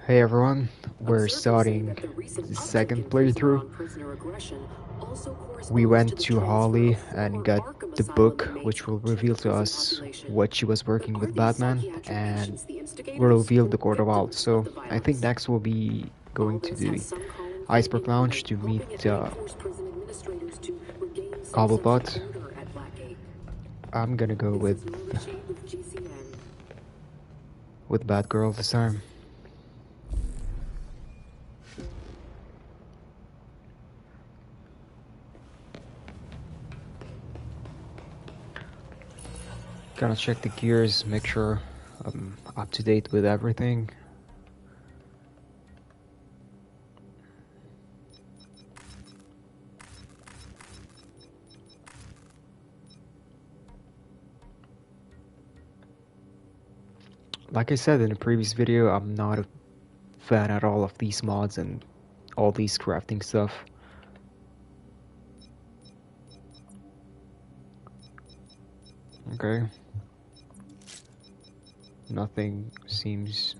Hey everyone, we're starting the second playthrough. We went to Holly and got the book, which will reveal to us what she was working with Batman, and will reveal the Court of Owls. So I think next we'll be going to the Iceberg Lounge to meet Cobblepot. I'm gonna go with Batgirl this time. Gonna check the gears, make sure I'm up to date with everything. Like I said in the previous video, I'm not a fan at all of these mods and all these crafting stuff. Okay. Nothing seems...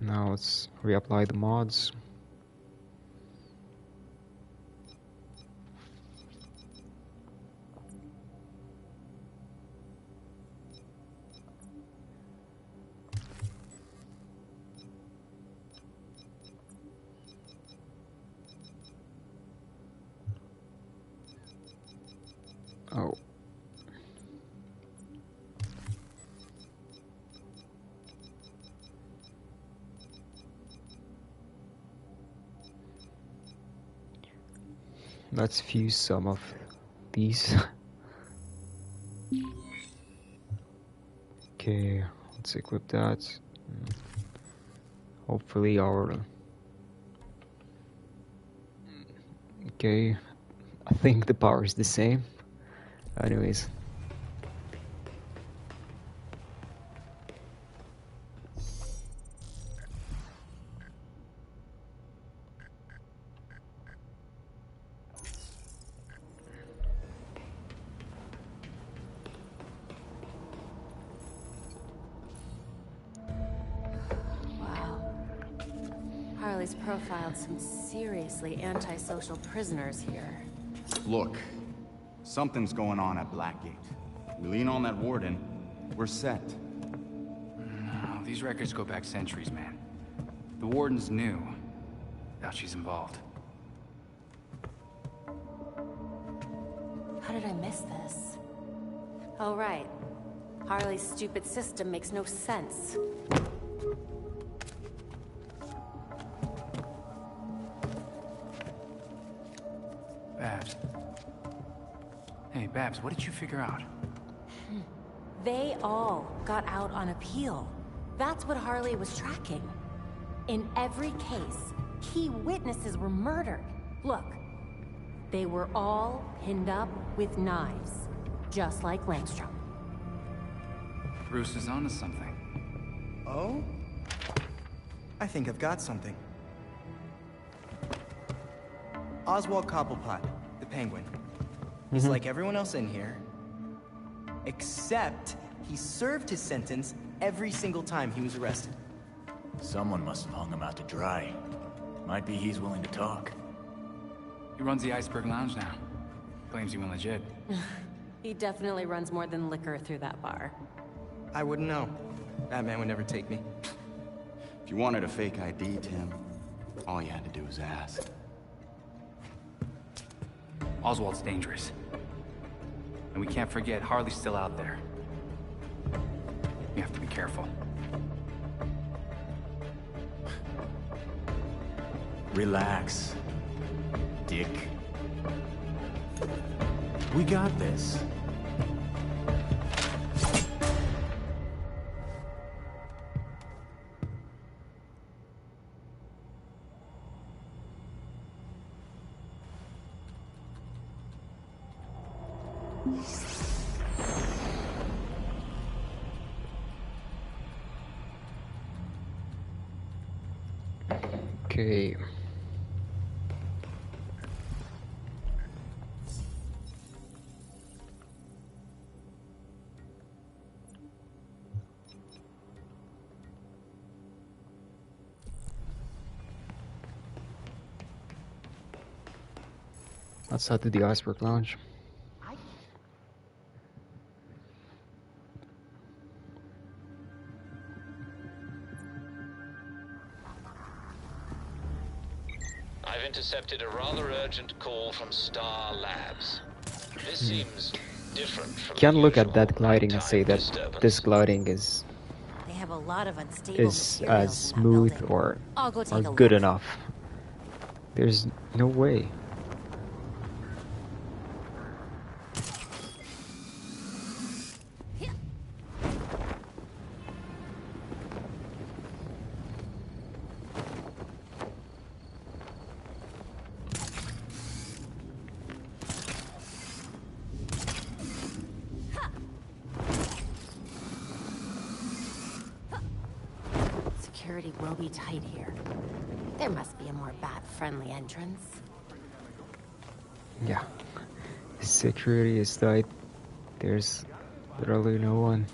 Now let's reapply the mods. Oh. Let's fuse some of these. Okay, let's equip that. Hopefully our... Okay, I think the power is the same. Anyways. Harley's profiled some seriously antisocial prisoners here. Look, something's going on at Blackgate. We lean on that warden, we're set. No, these records go back centuries, man. The warden's new. Now she's involved. How did I miss this? Oh, right. Harley's stupid system makes no sense. Babs. Hey, Babs, what did you figure out? They all got out on appeal. That's what Harley was tracking. In every case, key witnesses were murdered. Look, they were all pinned up with knives, just like Langstrom. Bruce is onto something. Oh? I think I've got something. Oswald Cobblepot, the Penguin. He's like everyone else in here, except he served his sentence every single time he was arrested. Someone must have hung him out to dry. Might be he's willing to talk. He runs the Iceberg Lounge now. Claims he went legit. He definitely runs more than liquor through that bar. I wouldn't know. That man would never take me. If you wanted a fake ID, Tim, all you had to do was ask. Oswald's dangerous. And we can't forget Harley's still out there. We have to be careful. Relax, Dick. We got this. Okay. Let's head to the Iceberg Lounge. I've intercepted a rather urgent call from Star Labs. This seems different from Can't the look at usual that gliding and nighttime say that disturbance. this gliding is They have a lot of unstable as materials in that smooth building. I'll go take a good look. enough. There's no way. Security will be tight here. There must be a more bat-friendly entrance. Yeah. Security is tight. There's literally no one.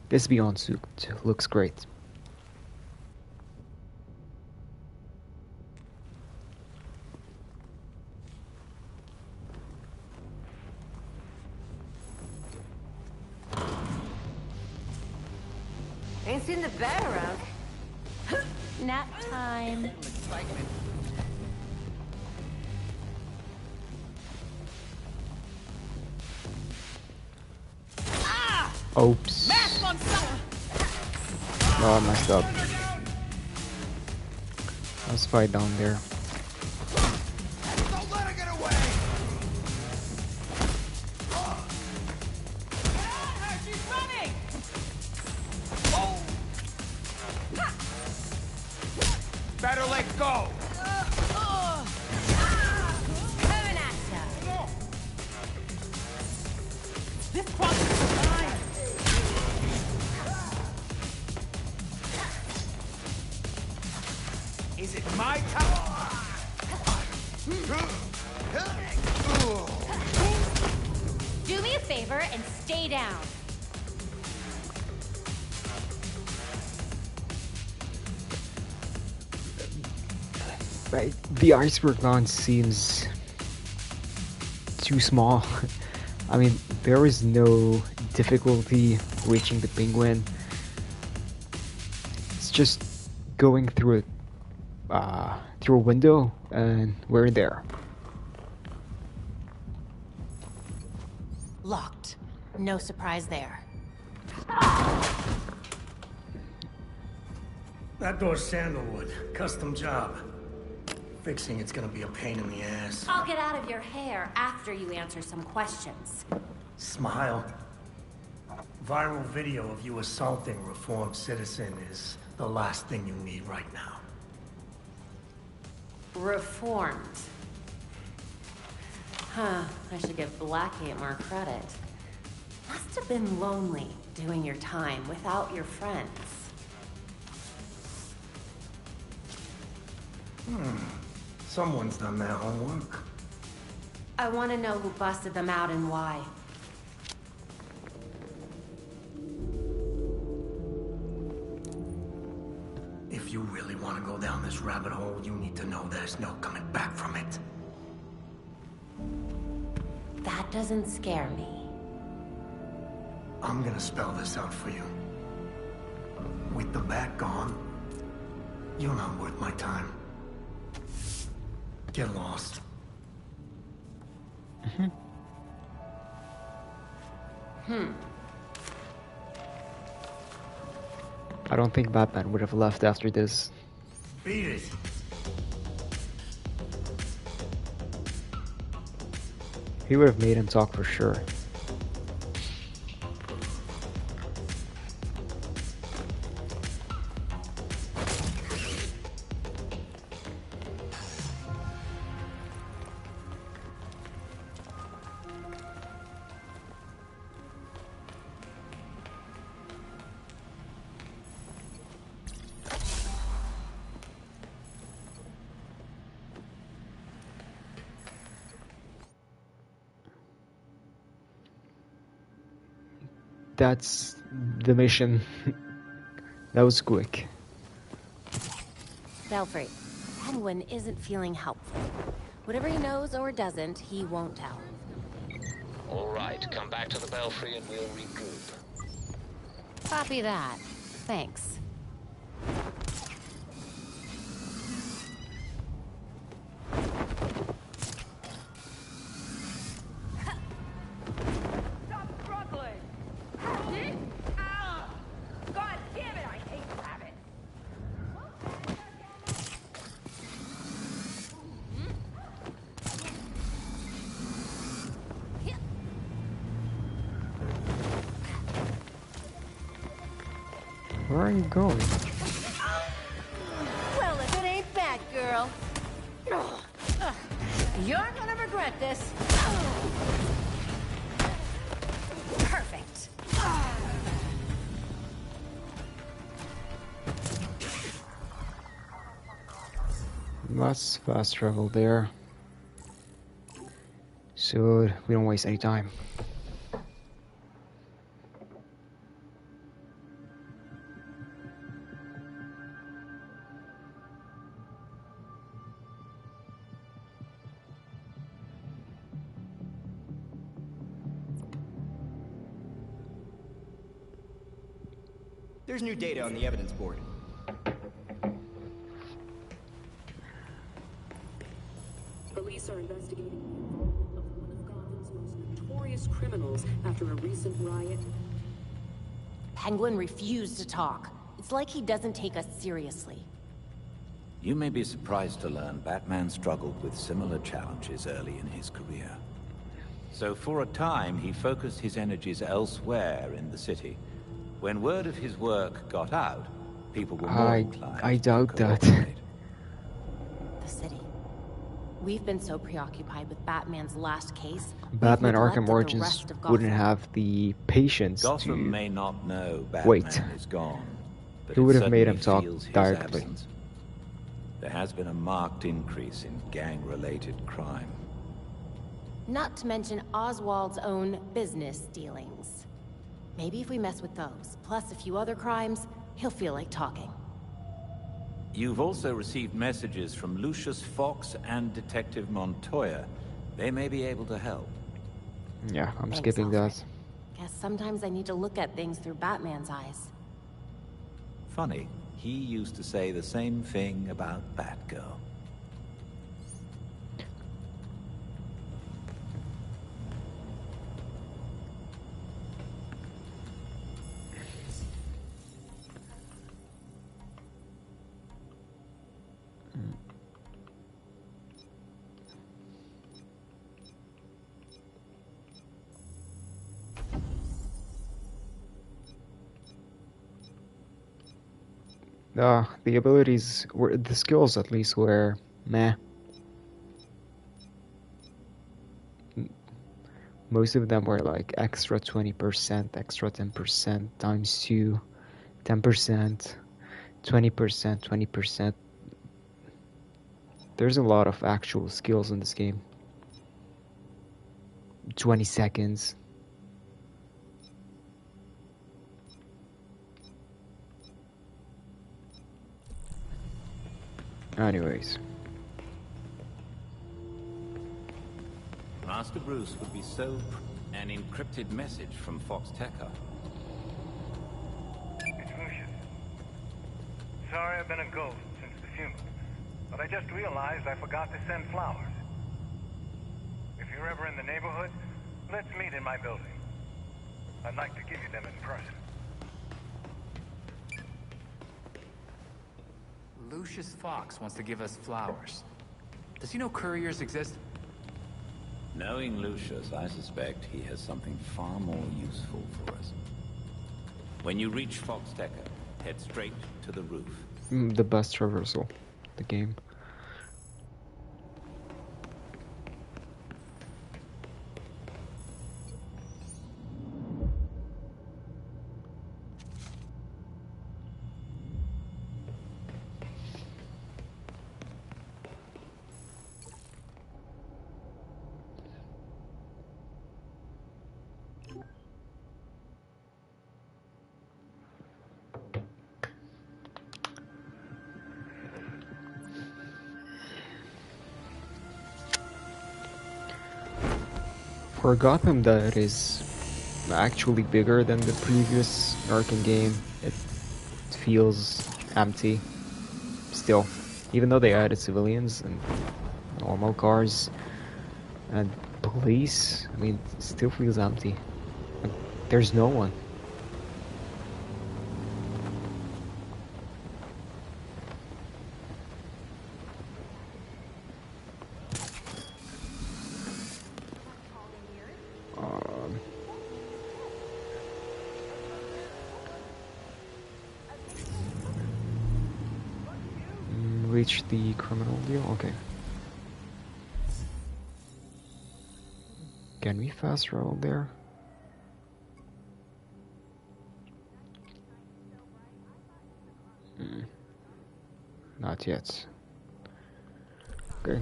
This Beyond suit looks great. Ain't seen the bed around. Nap time. Oops. Oh, I messed up. Let's fight down there. Don't let her get away! She's running! Better let go! Coming at ya. This process is mine! Is it my time? Do me a favor and stay down. Right, the Iceberg Lounge seems too small. I mean, there is no difficulty reaching the penguin. It's just going through a window, and we're there. Locked. No surprise there. That door's sandalwood. Custom job. Fixing it's gonna be a pain in the ass. I'll get out of your hair after you answer some questions. Smile. Viral video of you assaulting reformed citizen is the last thing you need right now. Reformed. Huh, I should give Blackgate more credit. Must have been lonely doing your time without your friends. Someone's done their homework. I want to know who busted them out and why. If you really want to go down this rabbit hole, you need to know there's no coming back from it. That doesn't scare me. I'm gonna spell this out for you. With the bat gone, you're not worth my time. Get lost. I don't think Batman would have left after this. Beat it. He would have made him talk for sure. that's the mission. That was quick. Belfry, Penguin isn't feeling helpful. Whatever he knows or doesn't, he won't tell. All right, come back to the Belfry and we'll regroup. Copy that. Thanks. Stop struggling! Ah! God damn it, I hate rabbits! Where are you going? Well, if it ain't Batgirl. You're gonna regret this. Perfect. Let's fast travel there, so we don't waste any time. There's new data on the evidence board. Police are investigating the involvement of one of Gotham's most notorious criminals after a recent riot. Penguin refused to talk. It's like he doesn't take us seriously. You may be surprised to learn Batman struggled with similar challenges early in his career. So for a time, he focused his energies elsewhere in the city. When word of his work got out, people were more inclined I doubt to that. cooperate. The city. We've been so preoccupied with Batman's last case. Batman we've Arkham neglected the Origins rest of wouldn't Gotham. have the patience Gotham to may not know Batman wait. is gone, but He it would have made him certainly talk feels his directly. absence. There has been a marked increase in gang-related crime. Not to mention Oswald's own business dealings. Maybe if we mess with those, plus a few other crimes, he'll feel like talking. You've also received messages from Lucius Fox and Detective Montoya. They may be able to help. Yeah, I'm Thanks, skipping Alfred. that. Guess sometimes I need to look at things through Batman's eyes. Funny, he used to say the same thing about Batgirl. The abilities were, the skills at least were meh. Most of them were like extra 20%, extra 10%, times 2, 10%, 20%, 20%. There's a lot of actual skills in this game. 20 seconds. Anyways. Master Bruce would be so... An encrypted message from Fox Tekka. It's Lucius. Sorry I've been a ghost since the funeral, but I just realized I forgot to send flowers. If you're ever in the neighborhood, let's meet in my building. I'd like to give you them in person. Lucius Fox wants to give us flowers. Does he know couriers exist? Knowing Lucius, I suspect he has something far more useful for us. When you reach Fox Tekka, head straight to the roof. The best traversal, the game. For Gotham that is actually bigger than the previous Arkham game, it feels empty still. Even though they added civilians and normal cars and police, I mean, it still feels empty. Like, there's no one. Reach the criminal deal? Okay. Can we fast travel there? Not yet. Okay,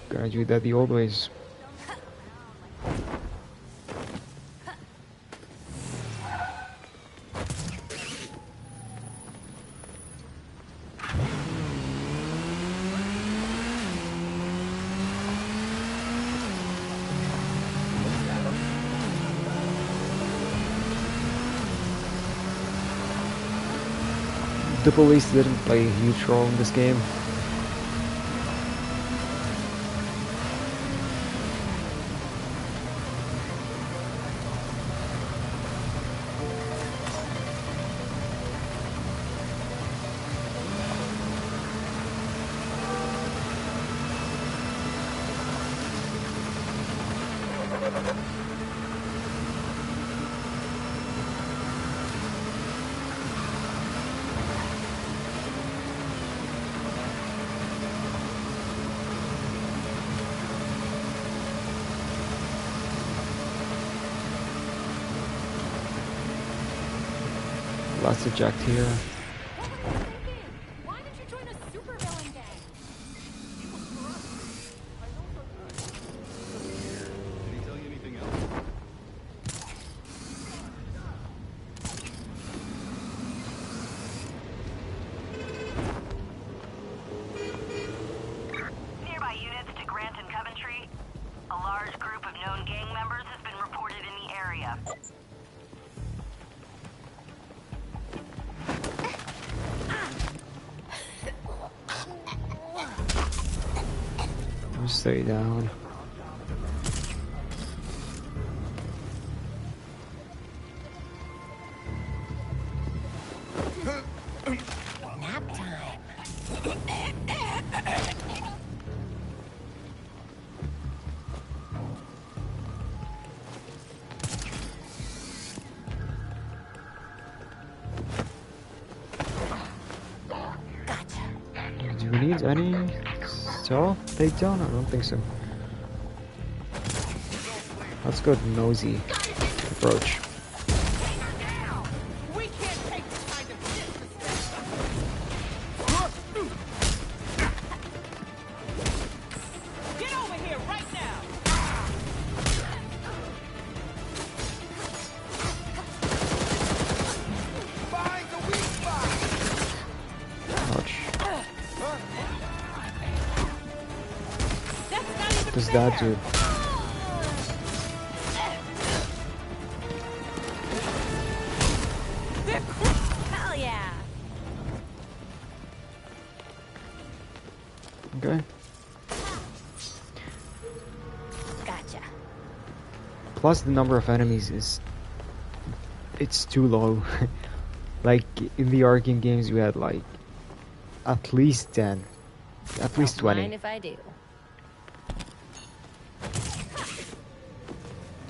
gonna do that the old ways. The police didn't play a huge role in this game. Lots of jacked here. Why did you join a supervillain gang? Did he tell you anything else? Nearby units to Grant and Coventry. A large group of known gang members has been reported in the area. Stay down. Nap time. Do we need any stuff takedown? I don't think so. Let's go nosy approach. We can't take this kind of disrespect. Get over here right now. Find the weak spot. Ouch. That's not even What does fair. that do? Hell yeah. Okay. Gotcha. Plus the number of enemies it's too low. Like in the Arkham games we had like at least 10. At least 20. Mind if I do?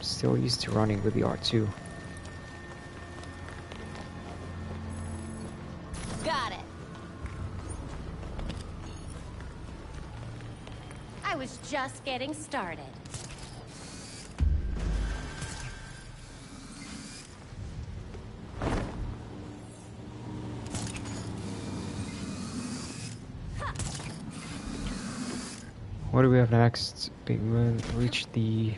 Still used to running with the R2. Got it. I was just getting started. What do we have next? Pigment, reach the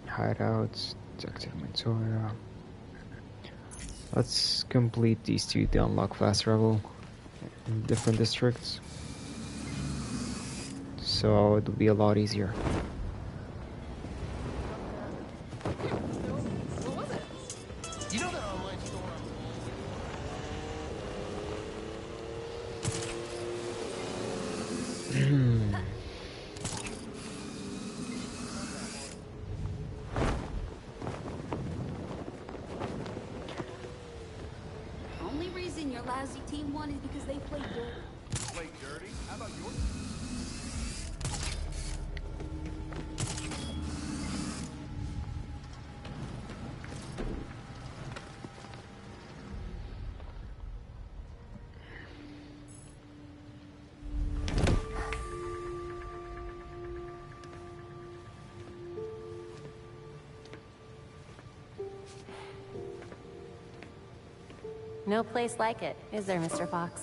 hideouts, detective Mentora. Let's complete these two to unlock fast travel in different districts. So it'll be a lot easier. Sassy team won is because they played dirty. Play dirty? How about yours? No place like it, is there, Mr. Fox?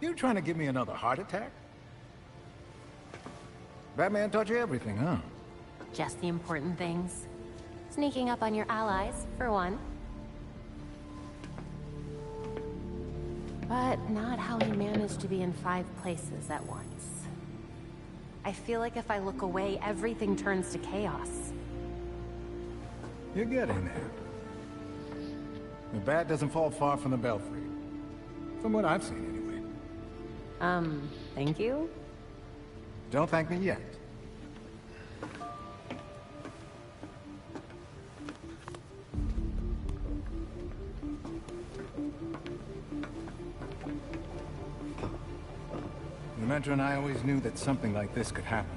You trying to give me another heart attack? Batman taught you everything, huh? Just the important things. Sneaking up on your allies, for one. But not how he managed to be in 5 places at once. I feel like if I look away, everything turns to chaos. You're getting there. The bat doesn't fall far from the belfry. From what I've seen, anyway. Thank you? Don't thank me yet. The Metro and I always knew that something like this could happen.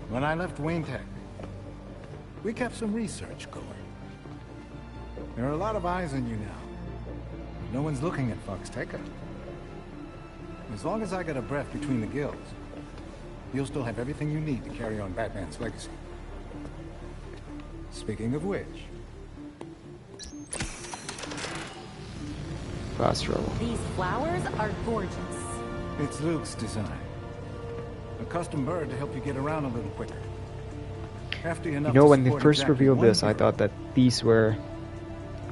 When I left Wayne Tech, we kept some research going. There are a lot of eyes on you now. No one's looking at Foxteca. As long as I got a breath between the gills, you'll still have everything you need to carry on Batman's legacy. Speaking of which... Fast travel. These flowers are gorgeous. It's Luke's design. A custom bird to help you get around a little quicker. Hefty enough You know, to when they support first exactly revealed one this, I hero. thought that these were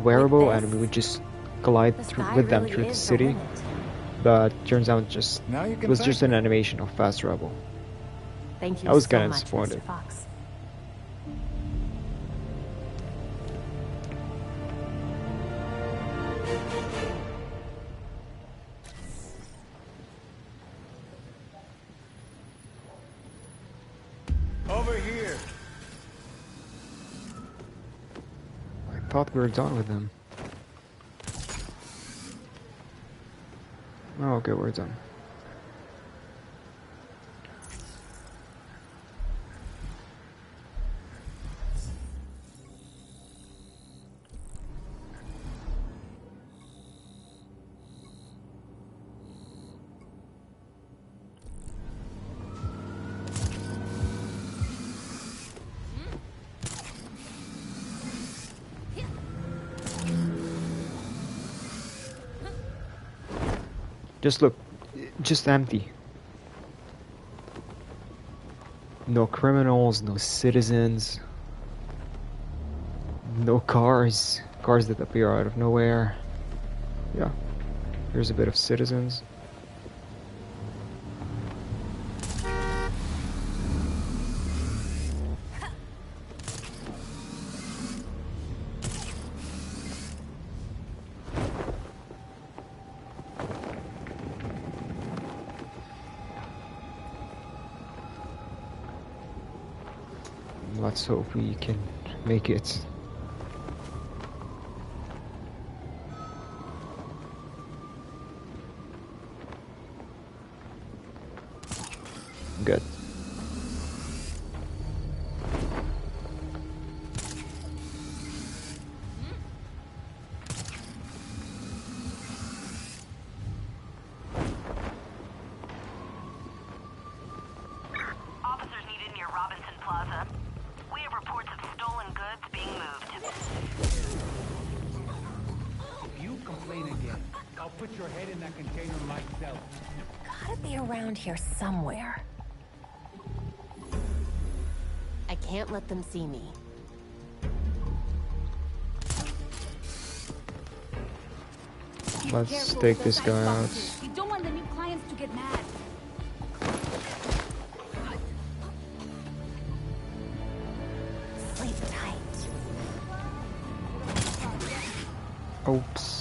wearable and we would just collide The through, sky with them really through the is city. limit. But turns out just Now you it can was thank just an animation of fast travel. Thank you I was so kinda much, disappointed. Mr. Fox. Over here! I thought we were done with them. Oh, okay, we're done. Just look, just empty. No criminals, no citizens, no cars, cars that appear out of nowhere. Yeah, here's a bit of citizens. Let's hope we can make it. Good. Officers needed near Robinson Plaza. We have reports of stolen goods being moved. If you complain again, I'll put your head in that container myself. Gotta be around here somewhere. I can't let them see me. Let's take this guy out. You don't want the new clients to get mad. Sleep tight. Oops.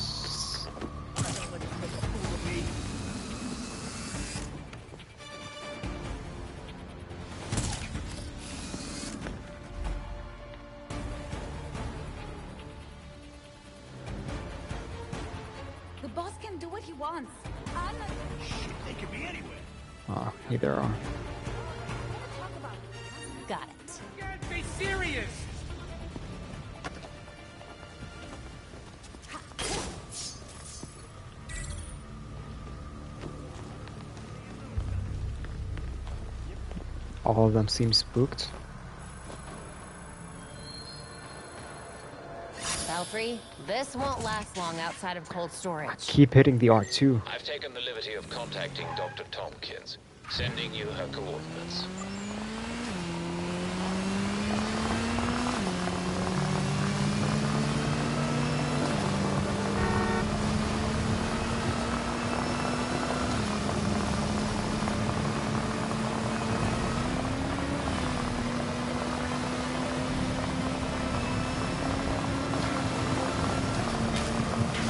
him do what he wants. They could be anywhere. Ah, here they are. Got it. You can't be serious. All of them seem spooked. Belfry, this won't last long outside of cold storage. Keep hitting the R2. I've taken the liberty of contacting Dr. Tompkins, sending you her coordinates.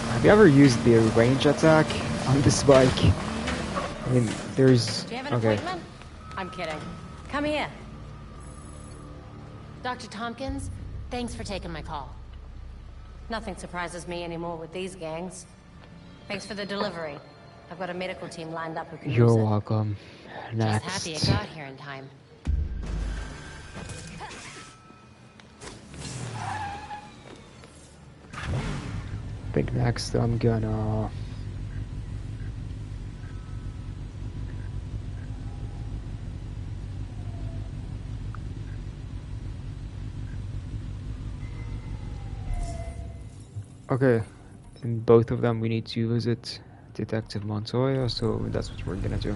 Have you ever used the range attack on this bike? I mean, there's... Do you have an okay. appointment? I'm kidding. Come here. Dr. Tompkins, thanks for taking my call. Nothing surprises me anymore with these gangs. Thanks for the delivery. I've got a medical team lined up who can You're use it. welcome. Just happy it got here in time. I think next I'm gonna... Okay, in both of them we need to visit Detective Montoya, so that's what we're gonna do.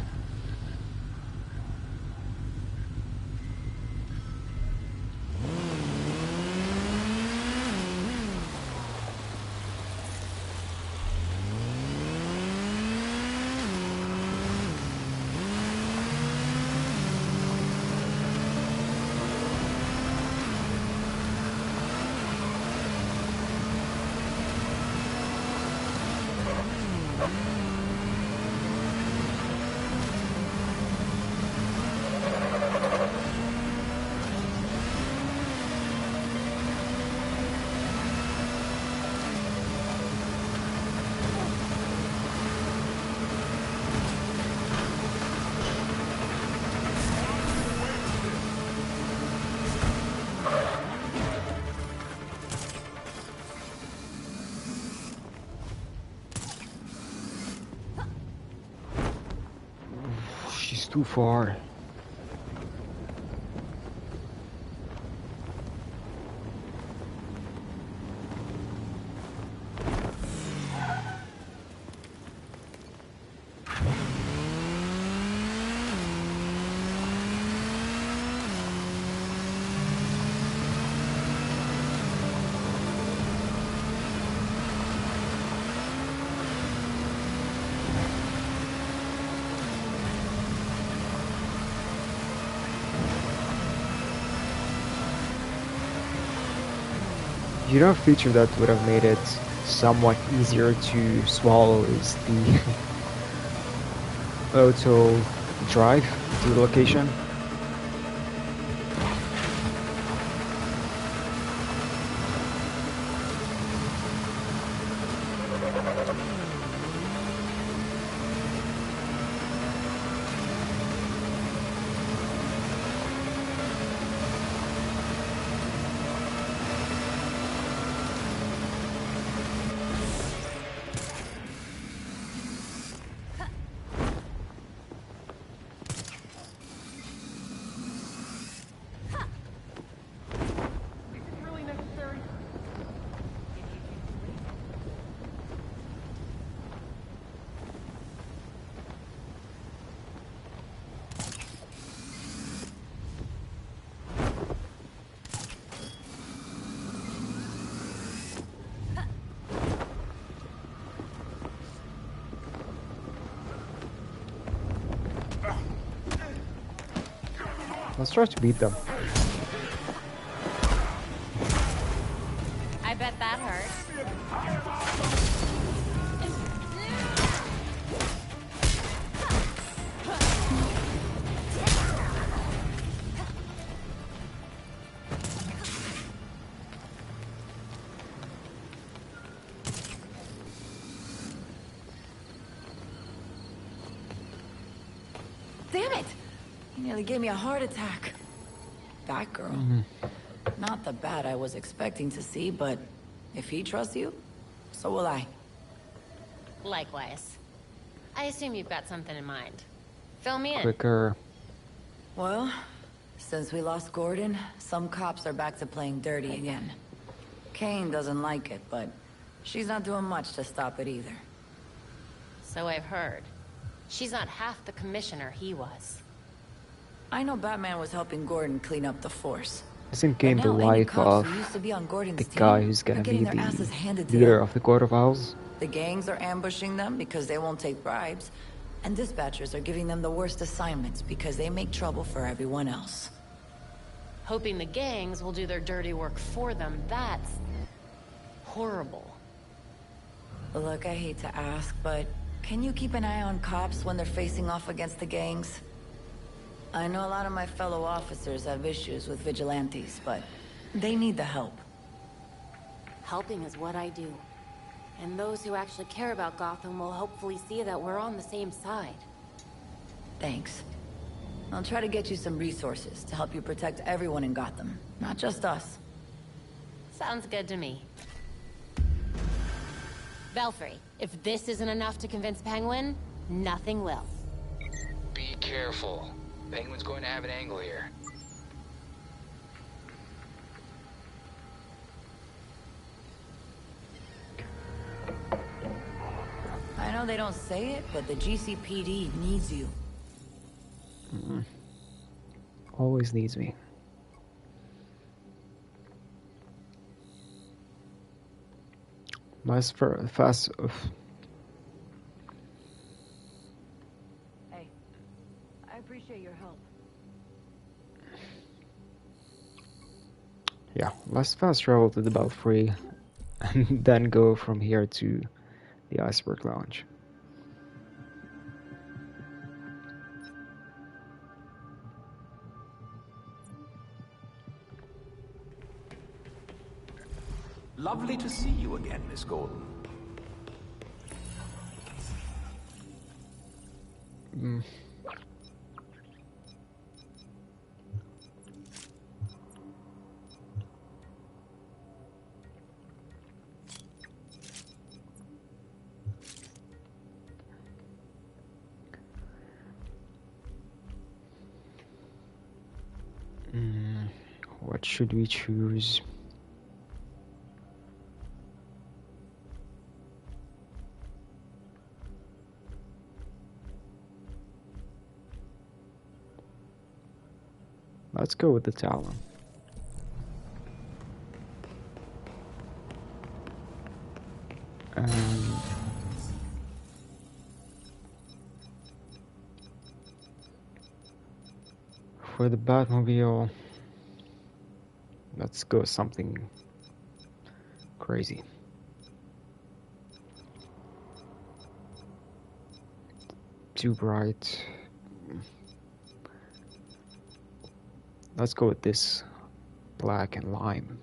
She's too far. You know, a feature that would have made it somewhat easier to swallow is the auto drive to the location. Let's try to beat them. I bet that hurt. Damn it! He nearly gave me a heart attack. That girl. Not the bat I was expecting to see, but if he trusts you, so will I. Likewise. I assume you've got something in mind. Fill me in. Quicker. Well, since we lost Gordon, some cops are back to playing dirty again. Kane doesn't like it, but she's not doing much to stop it either. So I've heard. She's not half the commissioner he was. I know Batman was helping Gordon clean up the force. Isn't Kane the wife of the guy who's gonna be the leader of the Court of Owls? The gangs are ambushing them because they won't take bribes, and dispatchers are giving them the worst assignments because they make trouble for everyone else. Hoping the gangs will do their dirty work for them, that's horrible. Look, I hate to ask, but can you keep an eye on cops when they're facing off against the gangs? I know a lot of my fellow officers have issues with vigilantes, but they need the help. Helping is what I do. And those who actually care about Gotham will hopefully see that we're on the same side. Thanks. I'll try to get you some resources to help you protect everyone in Gotham, not just us. Sounds good to me. Belfry, if this isn't enough to convince Penguin, nothing will. Be careful. Penguin's going to have an angle here. I know they don't say it, but the GCPD needs you. Always needs me. Nice for fast. Hey, I appreciate your help. Yeah, let's fast travel to the Belfry and then go from here to the Iceberg Lounge. Lovely to see you again, Miss Gordon. What should we choose? Let's go with the Talon. For the Batmobile, let's go something crazy. Too bright. Let's go with this black and lime.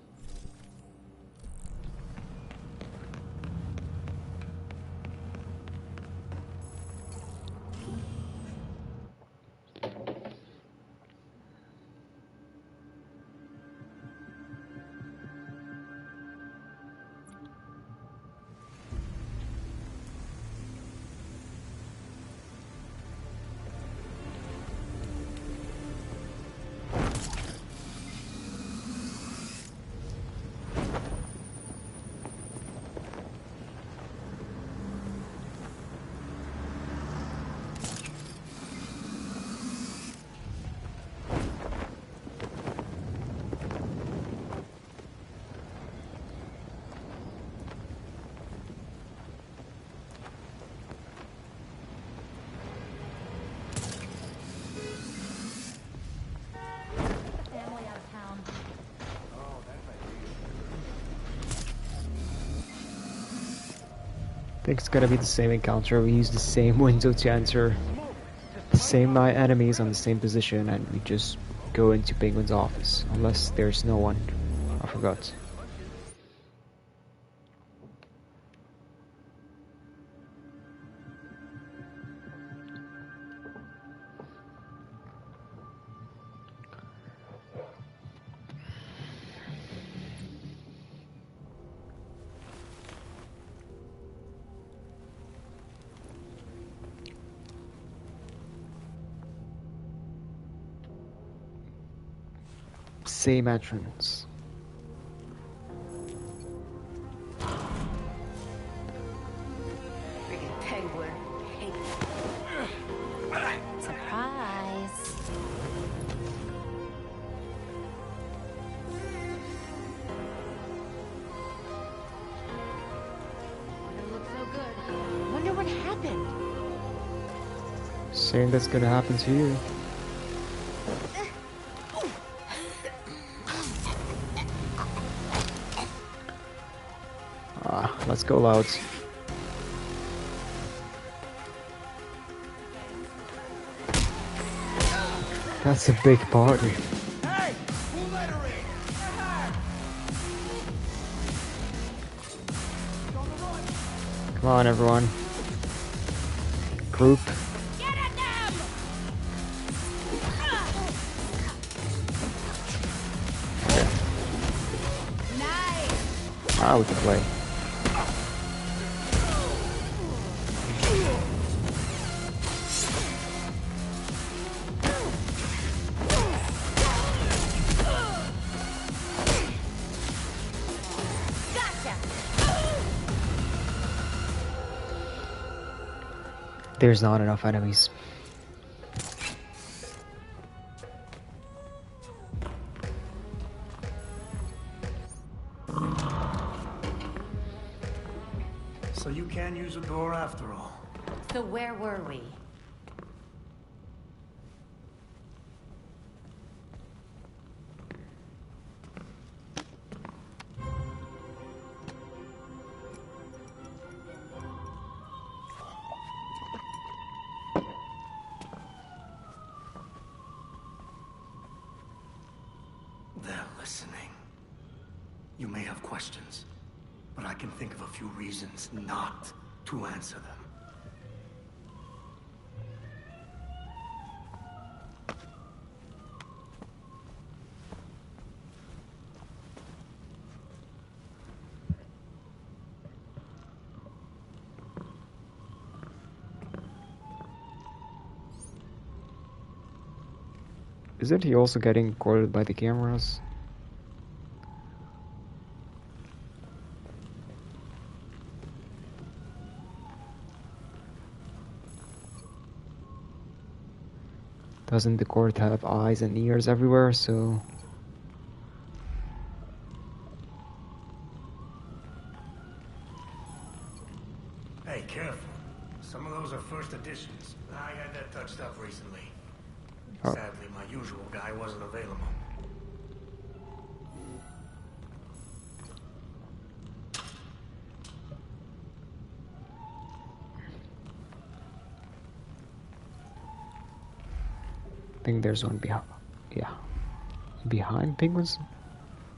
I think it's gonna be the same encounter. We use the same window to enter the same enemies on the same position, and we just go into Penguin's office. Unless there's no one. I forgot. Same entrance. Freaking penguin. Surprise. It looks so good. Wonder what happened. Same that's gonna happen to you. Let's go, Louds. That's a big party. Hey! Who let her in? Come on, everyone. Group. Get at them! Nice! Ah, we can play. There's not enough enemies. So you can't use a door after all. So where were we? They're listening. You may have questions, but I can think of a few reasons not to answer them. Isn't he also getting recorded by the cameras? Doesn't the court have eyes and ears everywhere, so... Hey, careful. Some of those are first editions. I had that touched up recently. Oh. Sadly, my usual guy wasn't available. I think there's one behind. Yeah. Behind penguins?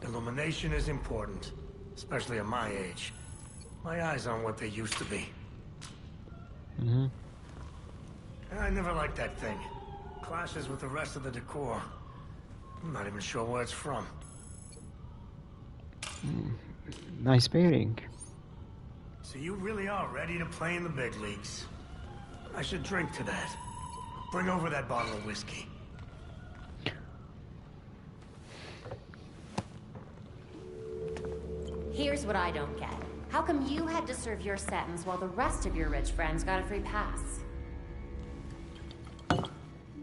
Illumination is important, especially at my age. My eyes aren't what they used to be. Mm-hmm. I never liked that thing. Clashes with the rest of the decor. I'm not even sure where it's from. Nice painting. So you really are ready to play in the big leagues. I should drink to that. Bring over that bottle of whiskey. Here's what I don't get. How come you had to serve your sentence while the rest of your rich friends got a free pass?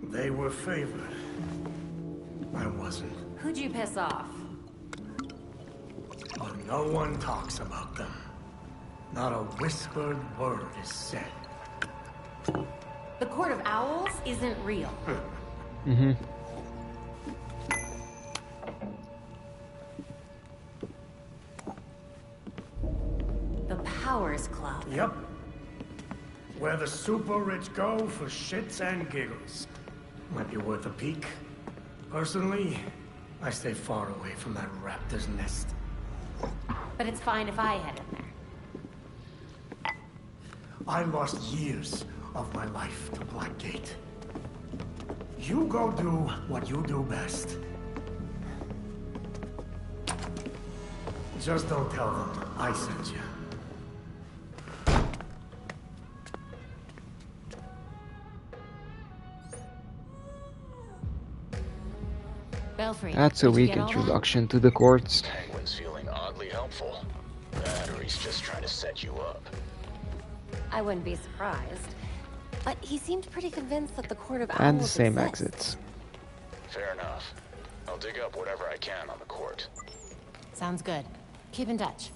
They were favored. I wasn't. Who'd you piss off? But no one talks about them. Not a whispered word is said. The Court of Owls isn't real. Mm-hmm. The Powers Club. Yep. Where the super rich go for shits and giggles. Might be worth a peek. Personally, I stay far away from that raptor's nest. But it's fine if I head in there. I lost years of my life to Blackgate. You go do what you do best. Just don't tell them I sent you. Belfry, That's a did you weak get all that? introduction to the courts. Penguin's feeling oddly helpful. That or he's just trying to set you up. I wouldn't be surprised. But he seemed pretty convinced that the Court of And the Owls same exists. exits. Fair enough. I'll dig up whatever I can on the court. Sounds good. Keep in touch.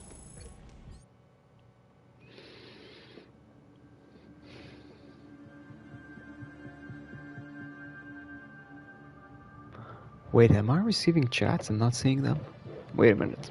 Wait, am I receiving chats and not seeing them? Wait a minute.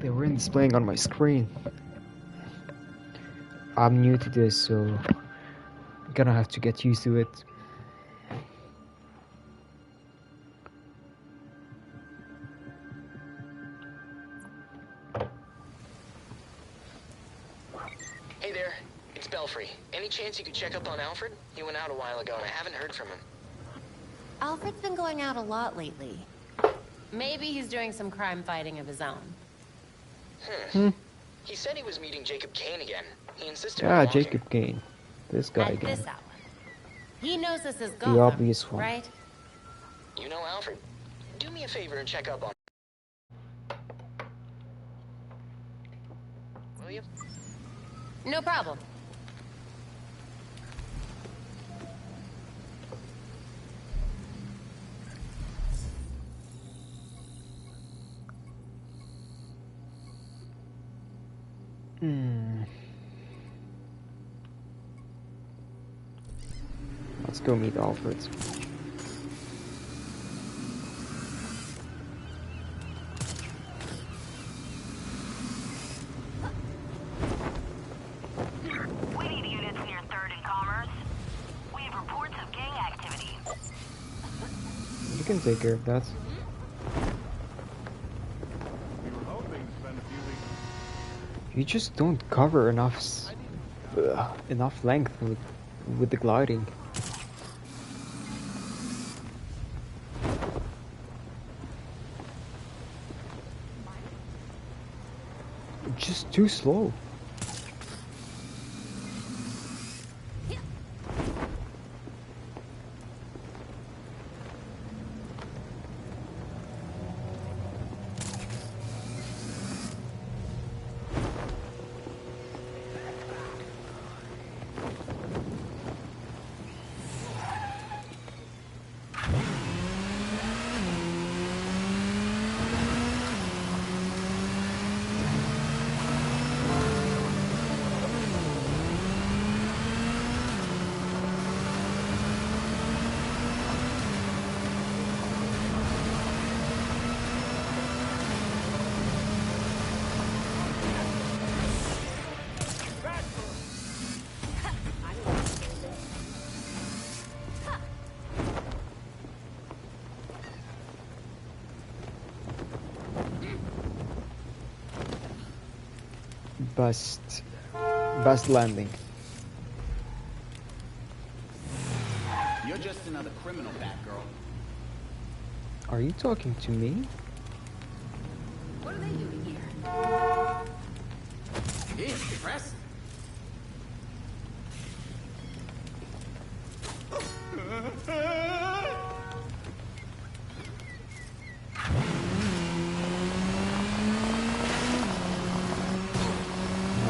They weren't displaying on my screen. I'm new to this, so I'm gonna have to get used to it. Hey there, it's Belfry. Any chance you could check up on Alfred? He went out a while ago and I haven't heard from him. Alfred's been going out a lot lately. Maybe he's doing some crime fighting of his own. He said he was meeting Jacob Kane again. He insisted Ah, on walking. Jacob Kane. This guy At again. this hour. He knows this is The Gotham, obvious one. right? You know Alfred. Do me a favor and check up on will you? No problem. Let's go meet Alfred. We need units near 3rd and Commerce. We have reports of gang activity. You can take care of that. You just don't cover enough length with the gliding. Just too slow. Best landing. You're just another criminal, Batgirl. Are you talking to me? What are they doing here? Impressive.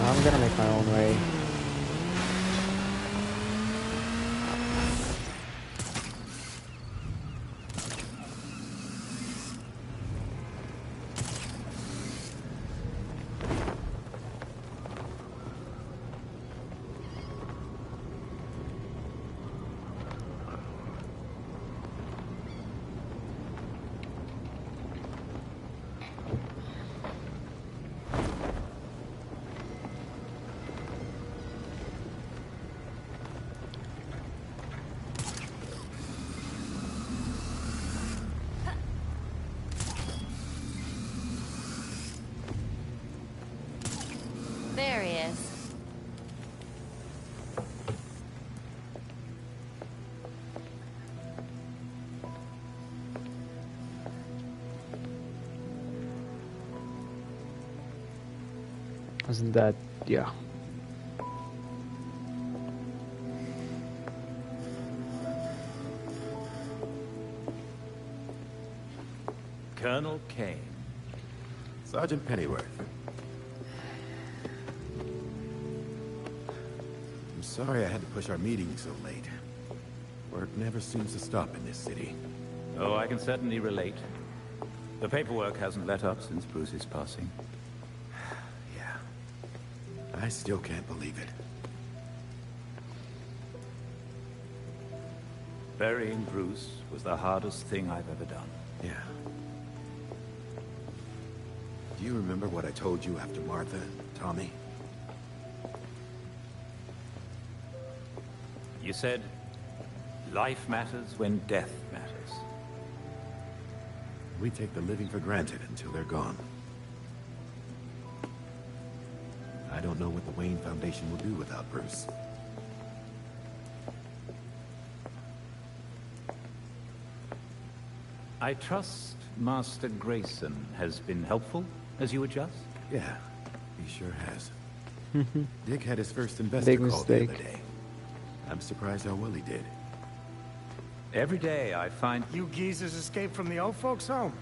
I'm gonna make my own way. Wasn't that... yeah. Colonel Kane. Sergeant Pennyworth. I'm sorry I had to push our meeting so late. Work never seems to stop in this city. Oh, I can certainly relate. The paperwork hasn't let up since Bruce's passing. Yeah. I still can't believe it. Burying Bruce was the hardest thing I've ever done. Yeah. Do you remember what I told you after Martha and Tommy? You said, life matters when death matters. We take the living for granted until they're gone. I don't know what the Wayne Foundation will do without Bruce. I trust Master Grayson has been helpful as you adjust? Yeah, he sure has. Dick had his first investor Big call the mistake. other day. I'm surprised how well he did. Every day I find... You geezers escaped from the old folks' home.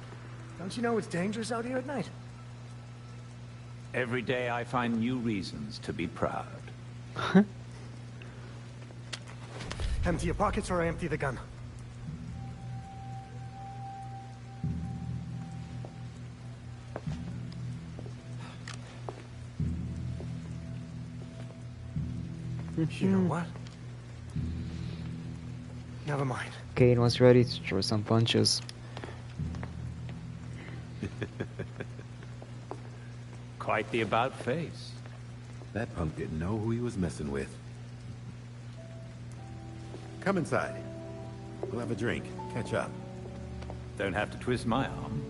Don't you know it's dangerous out here at night? Every day I find new reasons to be proud. Empty your pockets or I empty the gun. You know what? Never mind. Kane was ready to throw some punches. Quite the about face. That punk didn't know who he was messing with. Come inside. We'll have a drink, catch up. Don't have to twist my arm.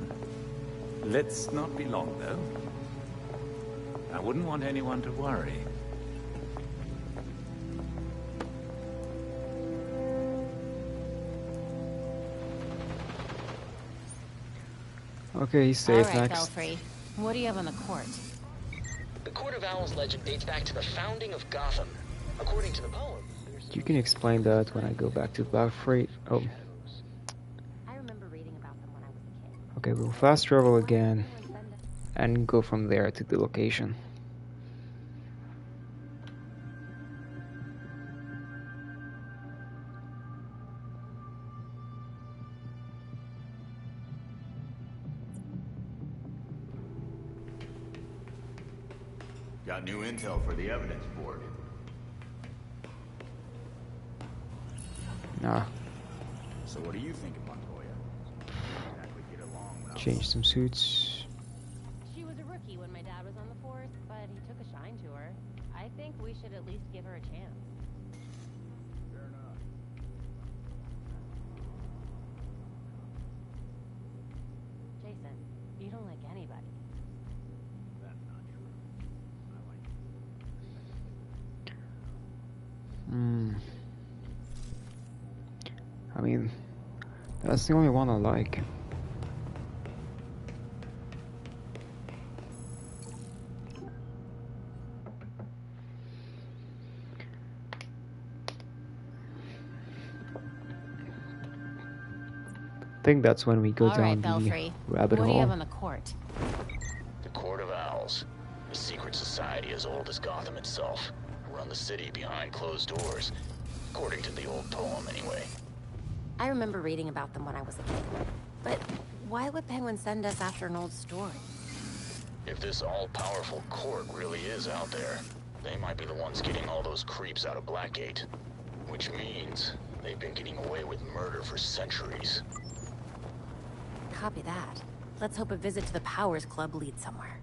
Let's not be long, though. I wouldn't want anyone to worry. Okay, he's safe. All right, Next. Belfry. What do you have on the court? The Court of Owls legend dates back to the founding of Gotham. According to the poem, You can explain that when I go back to Black Freight. Oh. I remember reading about them when I was a kid. Okay, we'll fast travel again and go from there to the location. Got new intel for the evidence board. Nah, So what do you think of Montoya? Exactly get along without change some suits. She was a rookie when my dad was on the force, but he took a shine to her. I think we should at least give her a chance. Fair enough. Jason, you don't like anybody. That's not true. I like I mean, that's the only one I like. I think that's when we go All down right, the Belfry. rabbit What do you have hole. on the court? The Court of Owls. A secret society as old as Gotham itself. Run the city behind closed doors. According to the old poem, anyway. I remember reading about them when I was a kid. But why would Penguin send us after an old story? If this all-powerful court really is out there, they might be the ones getting all those creeps out of Blackgate. Which means they've been getting away with murder for centuries. Copy that. Let's hope a visit to the Powers Club leads somewhere.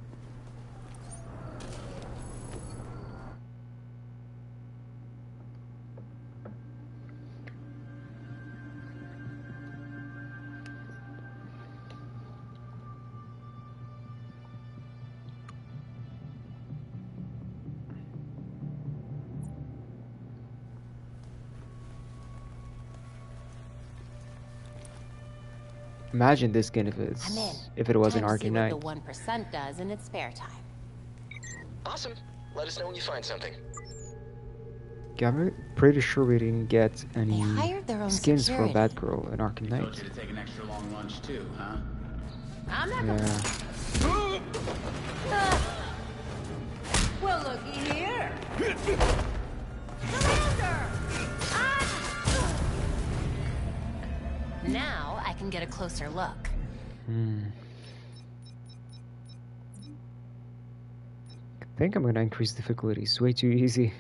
Imagine this game I'm in. if it was an Time to see Arkham Knight. what the 1% does in its spare time. Awesome. Let us know when you find something. Yeah, I'm pretty sure we didn't get any hired their own skins for security. Batgirl in Arkham Told Knight. you to take an extra long lunch too, huh? I'm not Yeah. Well, looky here. Surrender! Now I can get a closer look. I think I'm gonna increase difficulty. It's way too easy.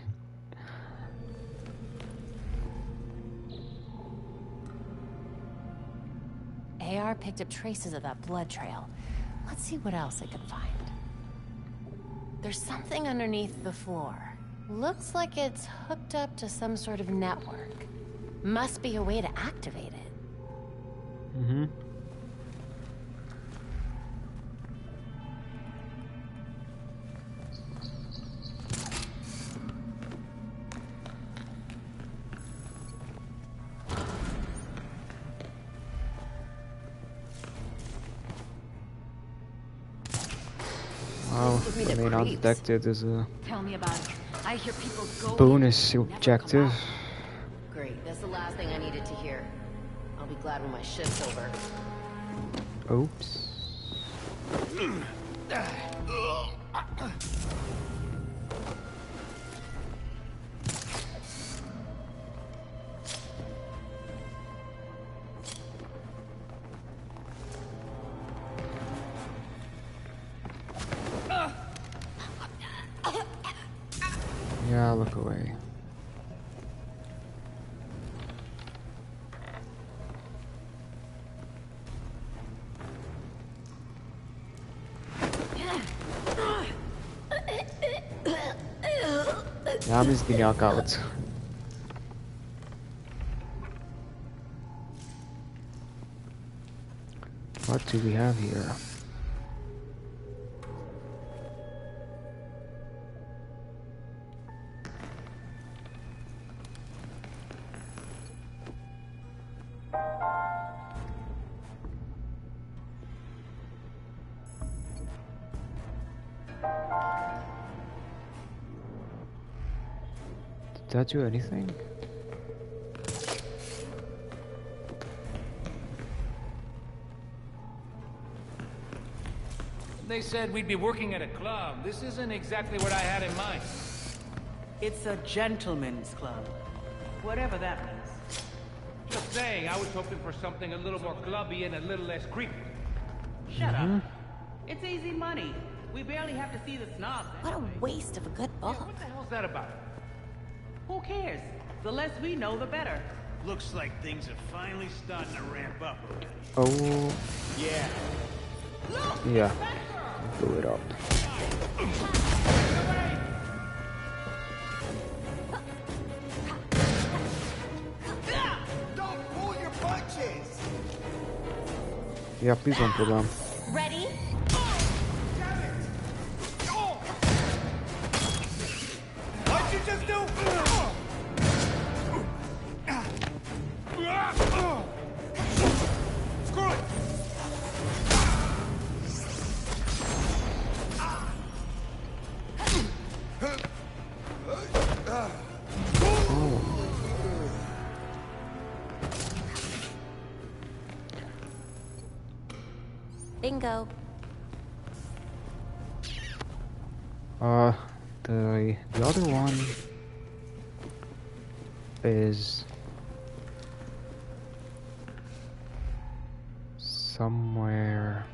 AR picked up traces of that blood trail. Let's see what else I can find. There's something underneath the floor. Looks like it's hooked up to some sort of network. Must be a way to activate it. Mm-hmm. Wow, remain undetected is a Tell me about it. I hear people go bonus objective. Great. That's the last thing I needed to hear. I'll be glad when my shift's over. Oops. Yeah, look away. Ja, müssen die knockout. What do we have here? Did that do anything? They said we'd be working at a club. This isn't exactly what I had in mind. It's a gentleman's club. Whatever that means. Just saying, I was hoping for something a little more clubby and a little less creepy. Shut up. It's easy money. We barely have to see the snobs. What a waste of a good book. What the hell's that about? Who cares? The less we know, the better. Looks like things are finally starting to ramp up already. Oh. Yeah. Yeah. Blew it up. Don't pull your punches! Yeah, please don't pull them. Ready? What'd you just do? Screw it! Bingo. The other one is somewhere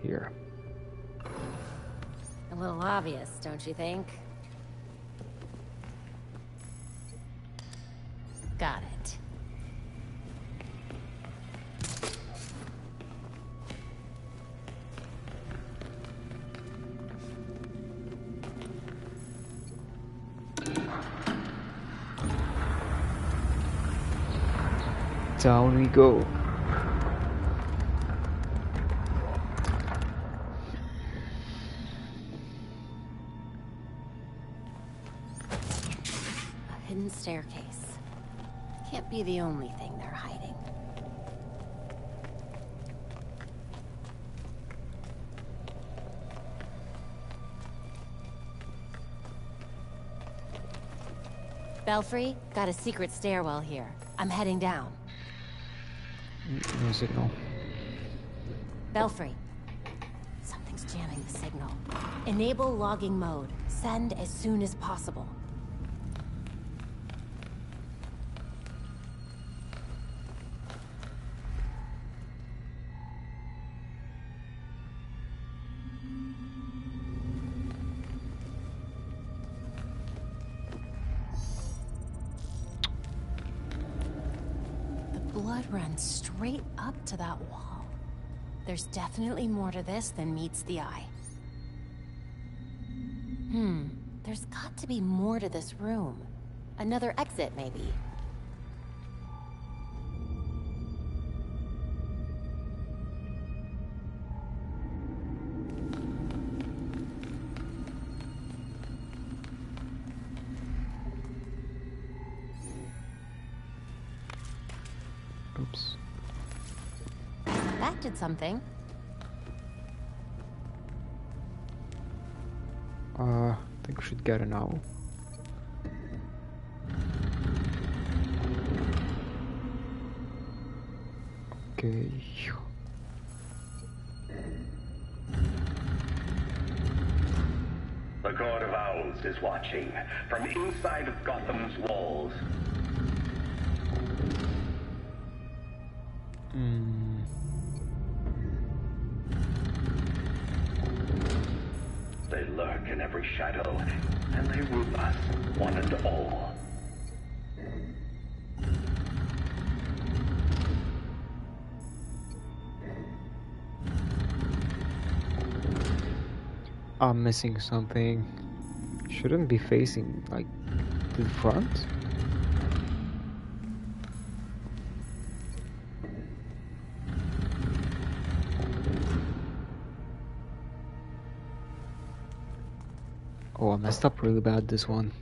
here. A little obvious, don't you think? Got it. Down we go. A hidden staircase. Can't be the only thing they're hiding. Belfry, got a secret stairwell here. I'm heading down. No signal. Belfry. Something's jamming the signal. Enable logging mode. Send as soon as possible. The blood runs straight up to that wall. There's definitely more to this than meets the eye. There's got to be more to this room. Another exit, maybe. Oops. That did something. I think we should get an owl. Okay. The Court of Owls is watching from inside of Gotham's walls. They lurk in every shadow, and they rule us, one and all. I'm missing something. Shouldn't be facing, like, to the front? Oh, I messed up really bad this one.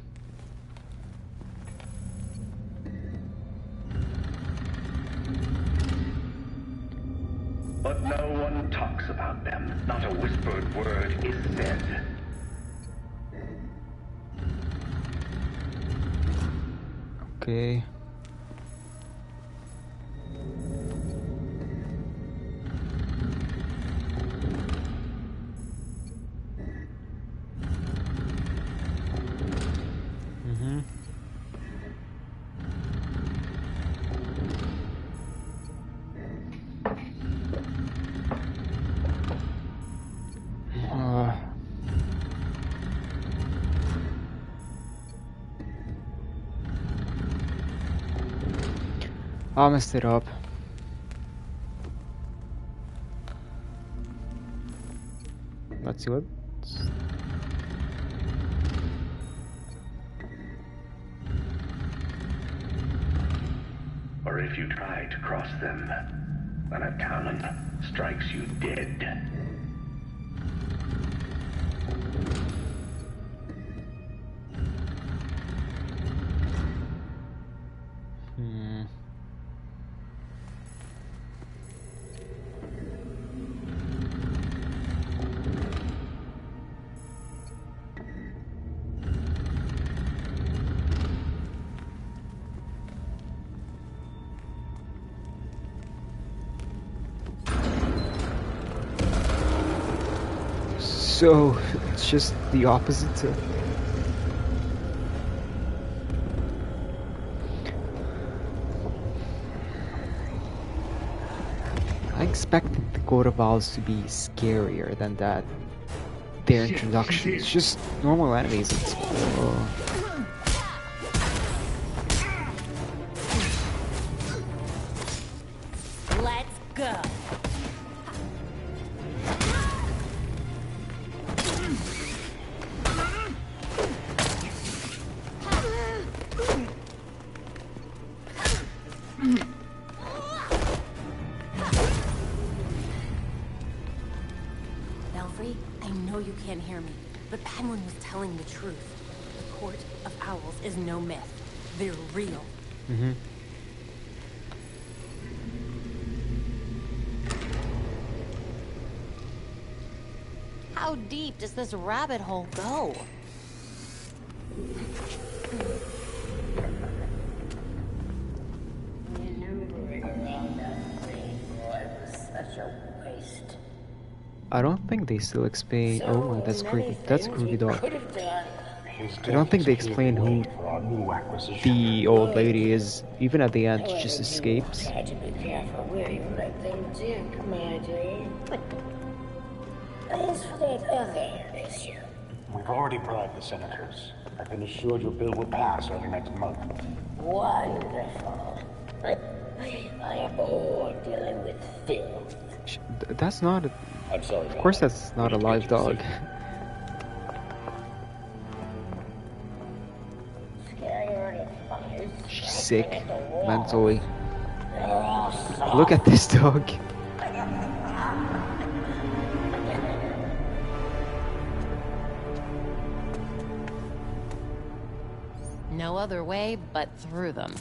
But no one talks about them. Not a whispered word is said. Okay. I messed it up. Let's see what. Or if you try to cross them, then a cannon strikes you dead. So, it's just the opposite to... I expected the Court of Owls to be scarier than that. Their introduction is just normal enemies. It's... Let's go. Belfry, I know you can't hear me, but Penguin was telling the truth. The Court of Owls is no myth. They're real. How deep does this rabbit hole go? I don't think they still explain. Oh, that's creepy. That's a creepy dog. His I don't death think is they paving explain the who way for our new acquisition. the old lady is. Even at the end, she just Good, escapes. try to be careful where you let them dig, Commander. As for that other issue, we've already bribed the senators. I've been assured your bill will pass early next month. Wonderful. I am bored dealing with filth. That's not. I'm sorry. Of course, that's not a live dog. She's sick mentally. Look at this dog. No other way but through them.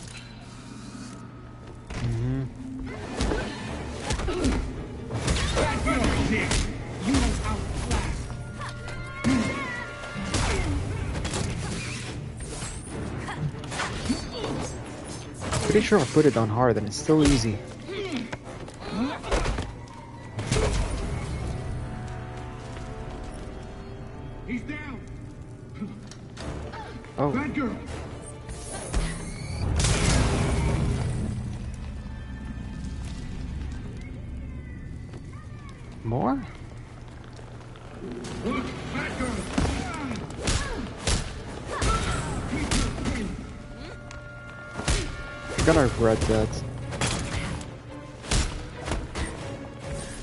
Pretty sure I put it on hard and it's still easy. He's down. Oh. Bad girl. More? Bad girl. You're gonna regret that.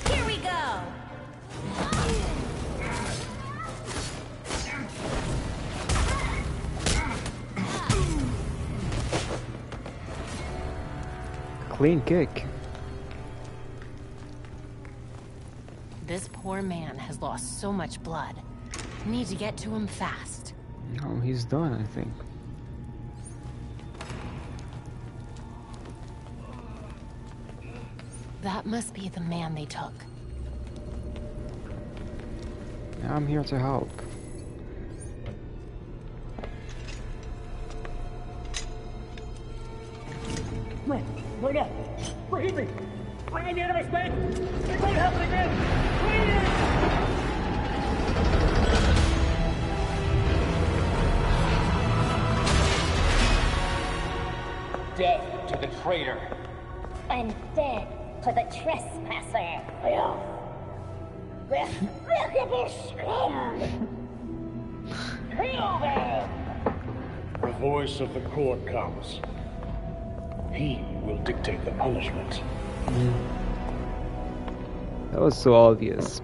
Here we go. Clean kick. This poor man has lost so much blood. Need to get to him fast. No, he's done, I think. That must be the man they took. I'm here to help. Bring up! Bring me! Bring in the enemy's base! It won't happen again! Please! Death to the traitor! And dead to the trespasser. This despicable scum! Kill them! The voice of the court comes. He will dictate the punishment. That was so obvious.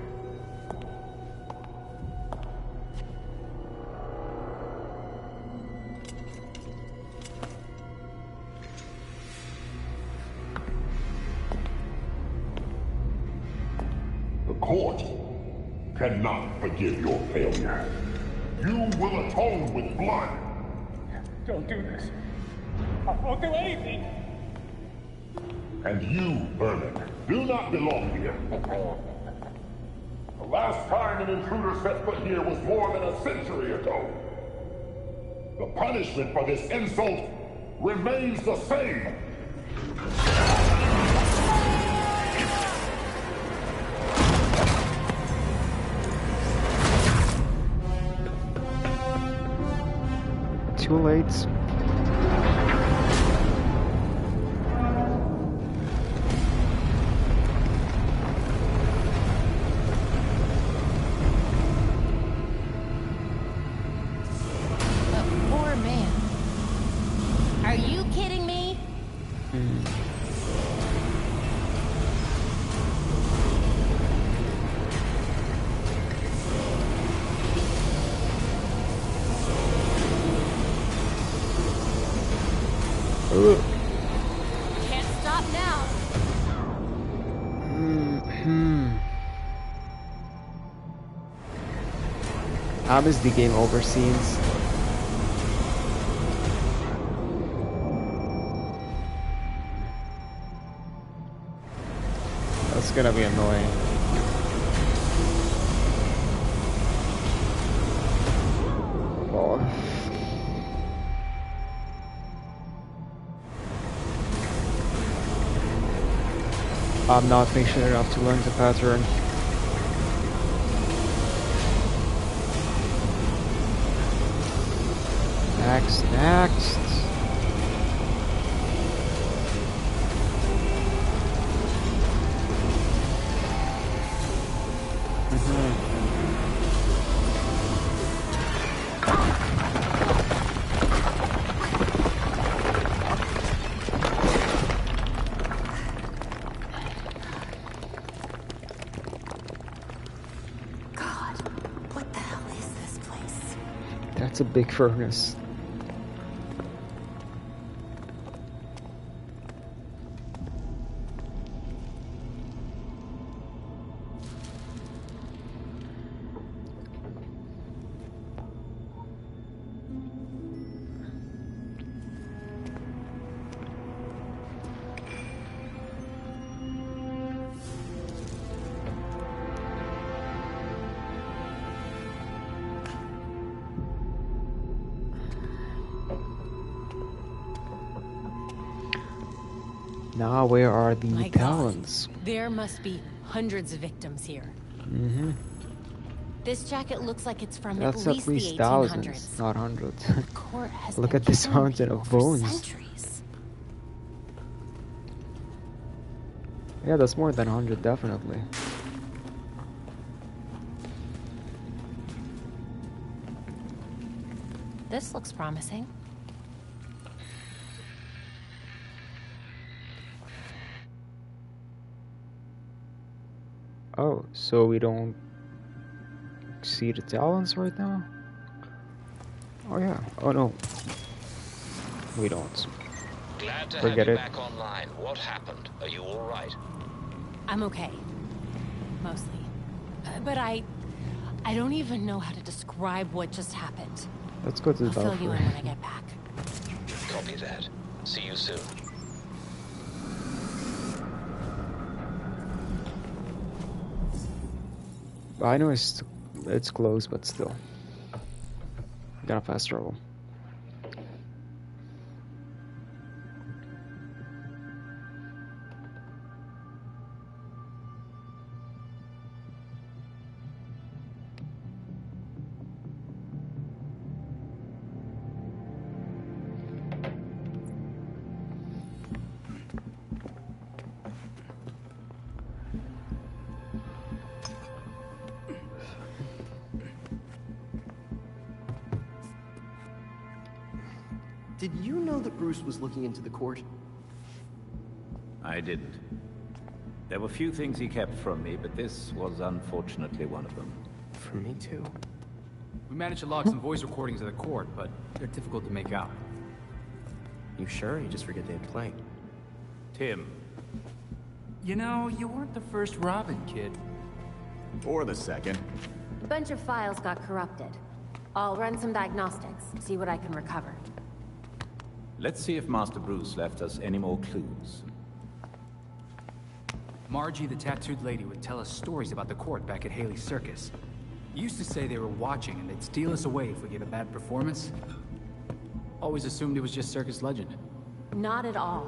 The court cannot forgive your failure. You will atone with blood. Don't do this. I won't do anything. And you, Vermin, do not belong here. The last time an intruder set foot here was more than a century ago. The punishment for this insult remains the same. Too late. Poor man. Are you kidding me? Can't stop now. I miss the game over scenes. That's gonna be annoying. Oh. I'm not patient enough to learn the pattern. Next. God, what the hell is this place? That's a big furnace. Now, where are the My talons? God, there must be hundreds of victims here. Mm-hmm. This jacket looks like it's from That's at least the 1800s. thousands, not hundreds. Court has Look been at this killing mountain people of for bones. centuries. Yeah, that's more than 100, definitely. This looks promising. Oh, so we don't see the talons right now? Oh yeah. Oh no. We don't. Glad to Forget have you it. back online. What happened? Are you all right? I'm okay. Mostly. But I don't even know how to describe what just happened. Let's go to the I'll fill you belfry. in when I get back. Copy that. See you soon. I know it's close, but still. Gonna fast travel. Did you know that Bruce was looking into the court? I didn't. There were few things he kept from me, but this was unfortunately one of them. From me too. We managed to log some voice recordings of the court, but they're difficult to make out. You sure? You just forget they had playing. Tim. You know, you weren't the first Robin, kid. Or the second. A bunch of files got corrupted. I'll run some diagnostics, see what I can recover. Let's see if Master Bruce left us any more clues. Margie, the tattooed lady, would tell us stories about the court back at Haley's Circus. Used to say they were watching and they'd steal us away if we gave a bad performance. Always assumed it was just circus legend. Not at all.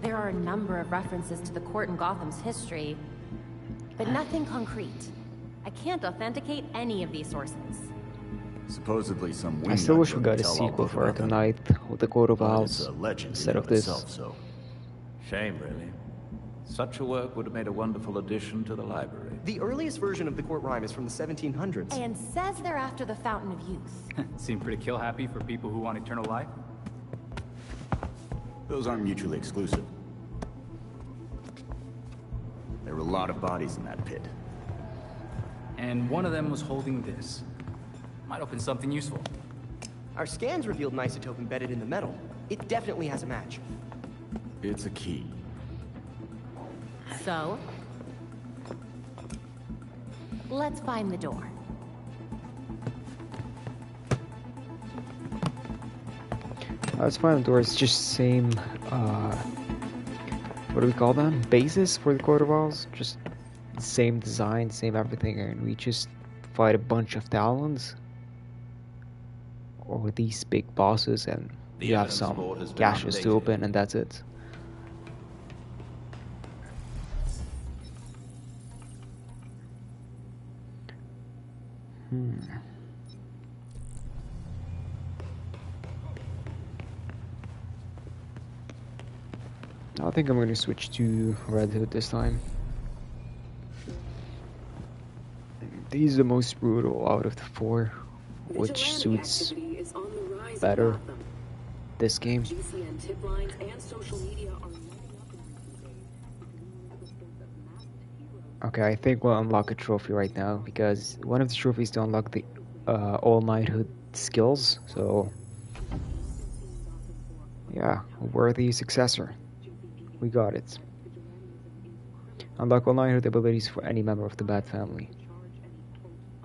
There are a number of references to the court in Gotham's history, but nothing concrete. I can't authenticate any of these sources. Supposedly some I still wish we got a sequel for Gotham Knight with the Court of Owls instead of this. Shame, really. Such a work would have made a wonderful addition to the library. The earliest version of the court rhyme is from the 1700s. And says they're after the Fountain of Youth. Seem pretty kill-happy for people who want eternal life. Those aren't mutually exclusive. There were a lot of bodies in that pit. And one of them was holding this. Might open something useful. Our scans revealed an isotope embedded in the metal. It definitely has a match. It's a key. So? Let's find the door. Let's find the door. It's just same, what do we call them? Bases for the Court of Owls? Just same design, same everything, and we just fight a bunch of talons. Or these big bosses, and you have some caches to open, and that's it. I think I'm gonna switch to Red Hood this time. He's the most brutal out of the four, which suits better this game. Okay, I think we'll unlock a trophy right now, because one of the trophies to unlock the all knighthood skills, so yeah, Worthy Successor. We got it. Unlock all knighthood abilities for any member of the Bat family.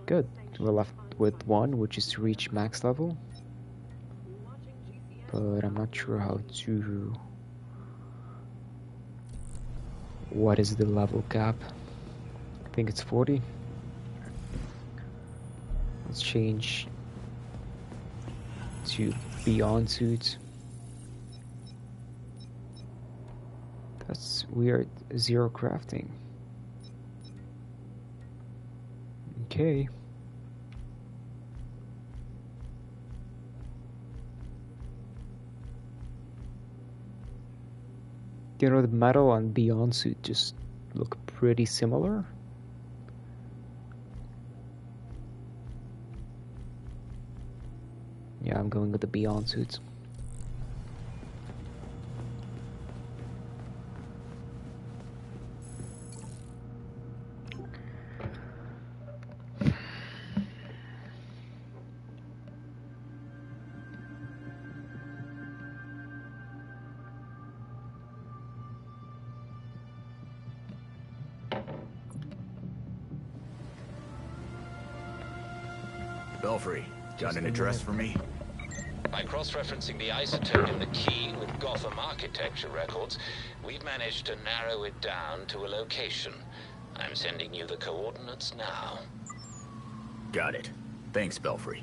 Good. We're left with one, which is to reach max level. But I'm not sure how to... What is the level cap? I think it's 40. Let's change to Beyond Suit. That's weird. Zero crafting. Okay. You know, the metal and Beyond Suit just look pretty similar. Yeah, I'm going with the Beyond Suits. Belfry, got an address for me? By cross-referencing the isotope in the key with Gotham architecture records, we've managed to narrow it down to a location. I'm sending you the coordinates now. Got it. Thanks, Belfry.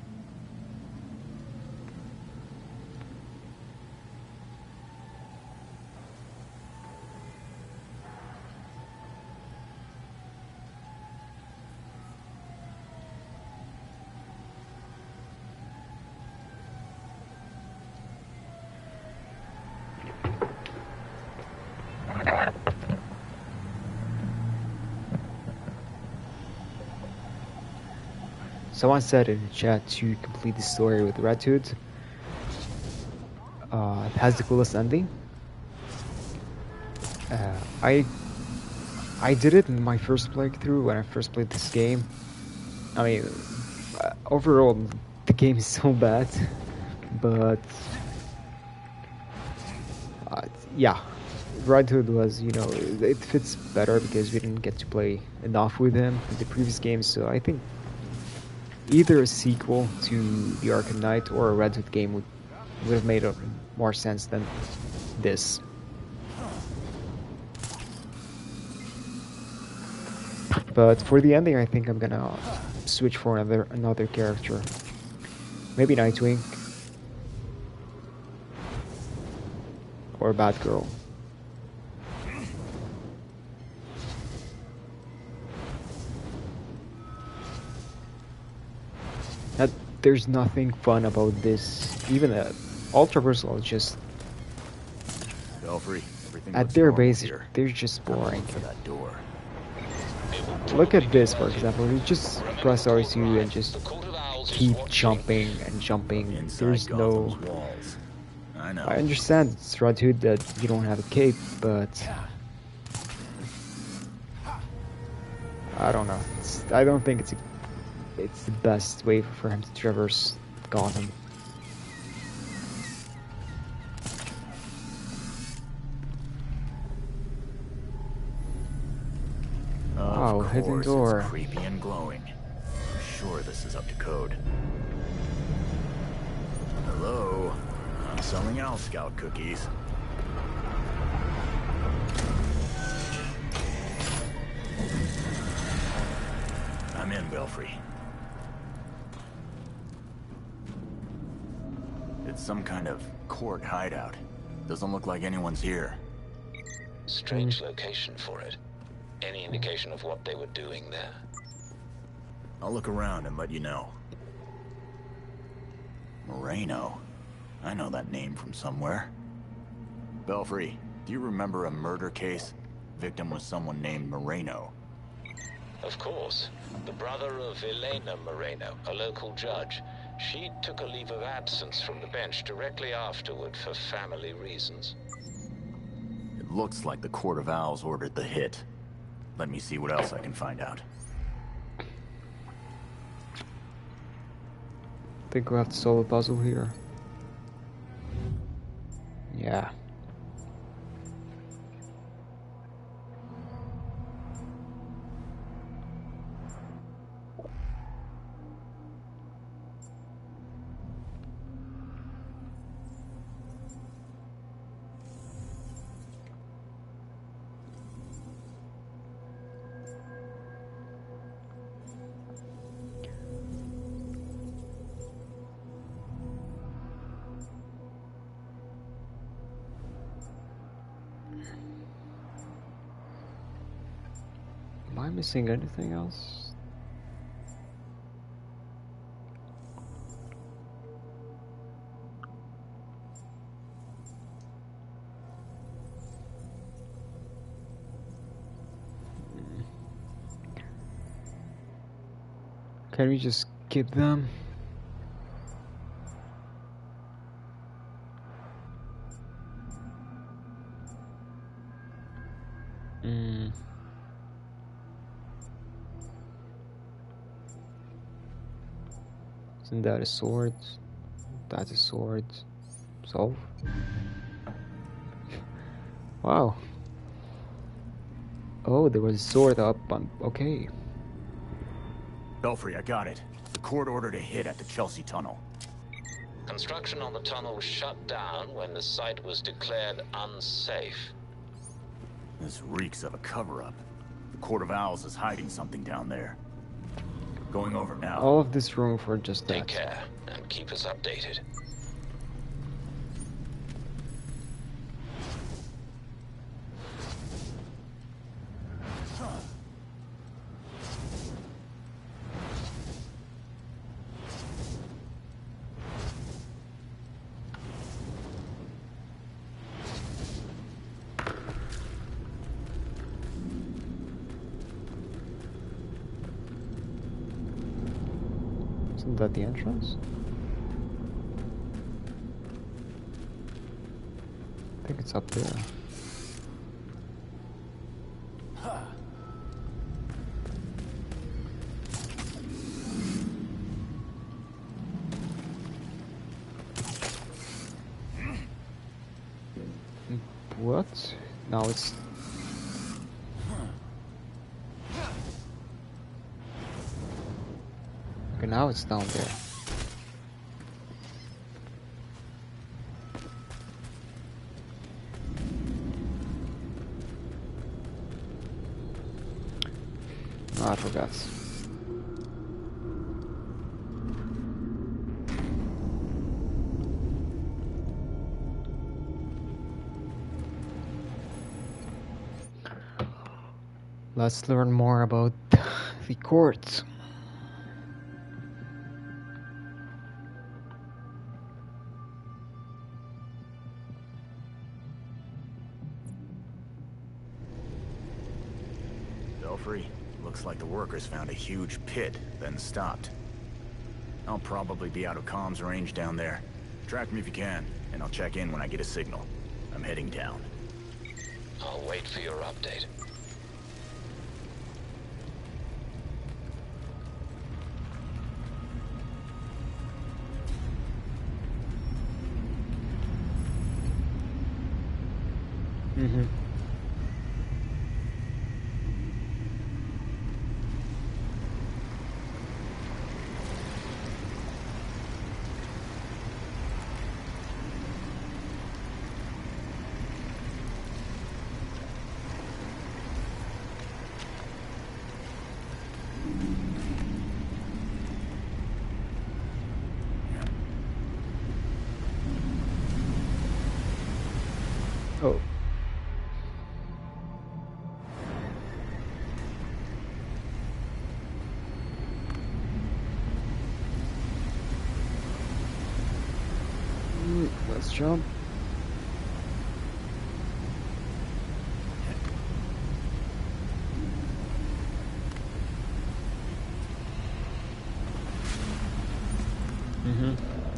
Someone said in the chat to complete the story with Red Hood. It has the coolest ending. I did it in my first playthrough when I first played this game. I mean, overall, the game is so bad, but yeah, Red Hood was, you know, it fits better because we didn't get to play enough with him in the previous games. So I think either a sequel to the Arkham Knight or a Red Hood game would have made more sense than this. But for the ending, I think I'm gonna switch for another character. Maybe Nightwing or Batgirl. There's nothing fun about this. Even Ultra Versal is just Belfry, at their base, they're just boring. For that door. Look at this, for example. You just press R2 and just keep jumping and jumping. There's no... I understand it's Red Hood that you don't have a cape, but I don't know. I don't think it's the best way for him to traverse Gotham. Oh, hidden door. It's creepy and glowing. I'm sure this is up to code. Hello. I'm selling Owl Scout cookies. I'm in, Belfry. It's some kind of court hideout. Doesn't look like anyone's here. Strange location for it. Any indication of what they were doing there? I'll look around and let you know. Moreno. I know that name from somewhere. Belfry, do you remember a murder case? Victim was someone named Moreno. Of course. The brother of Elena Moreno, a local judge. She took a leave of absence from the bench directly afterward for family reasons. It looks like the Court of Owls ordered the hit. Let me see what else I can find out. Think we have to solve a puzzle here. Yeah. Am I missing anything else? Can we just skip them? Isn't that a sword? That's a sword. Solve? Wow. Oh, there was a sword up on... Okay. Belfry, I got it. The court ordered a hit at the Chelsea Tunnel. Construction on the tunnel was shut down when the site was declared unsafe. This reeks of a cover-up. The Court of Owls is hiding something down there. Going over now. All of this room for just that. Take care and keep us updated. Isn't that the entrance? I think it's up there. What? Now it's... Okay, now it's down there. Oh, I forgot. Let's learn more about the court. Belfry, looks like the workers found a huge pit, then stopped. I'll probably be out of comms range down there. Track me if you can, and I'll check in when I get a signal. I'm heading down. I'll wait for your update. Mm-hmm. Let's jump.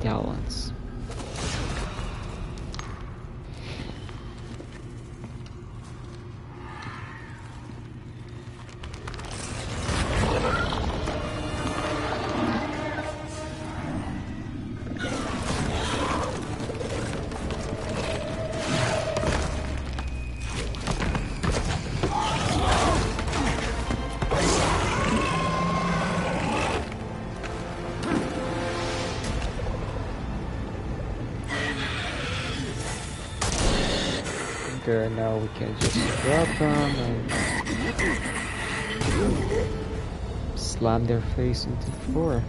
Talents. Okay, now we can just grab them and slam their face into the floor.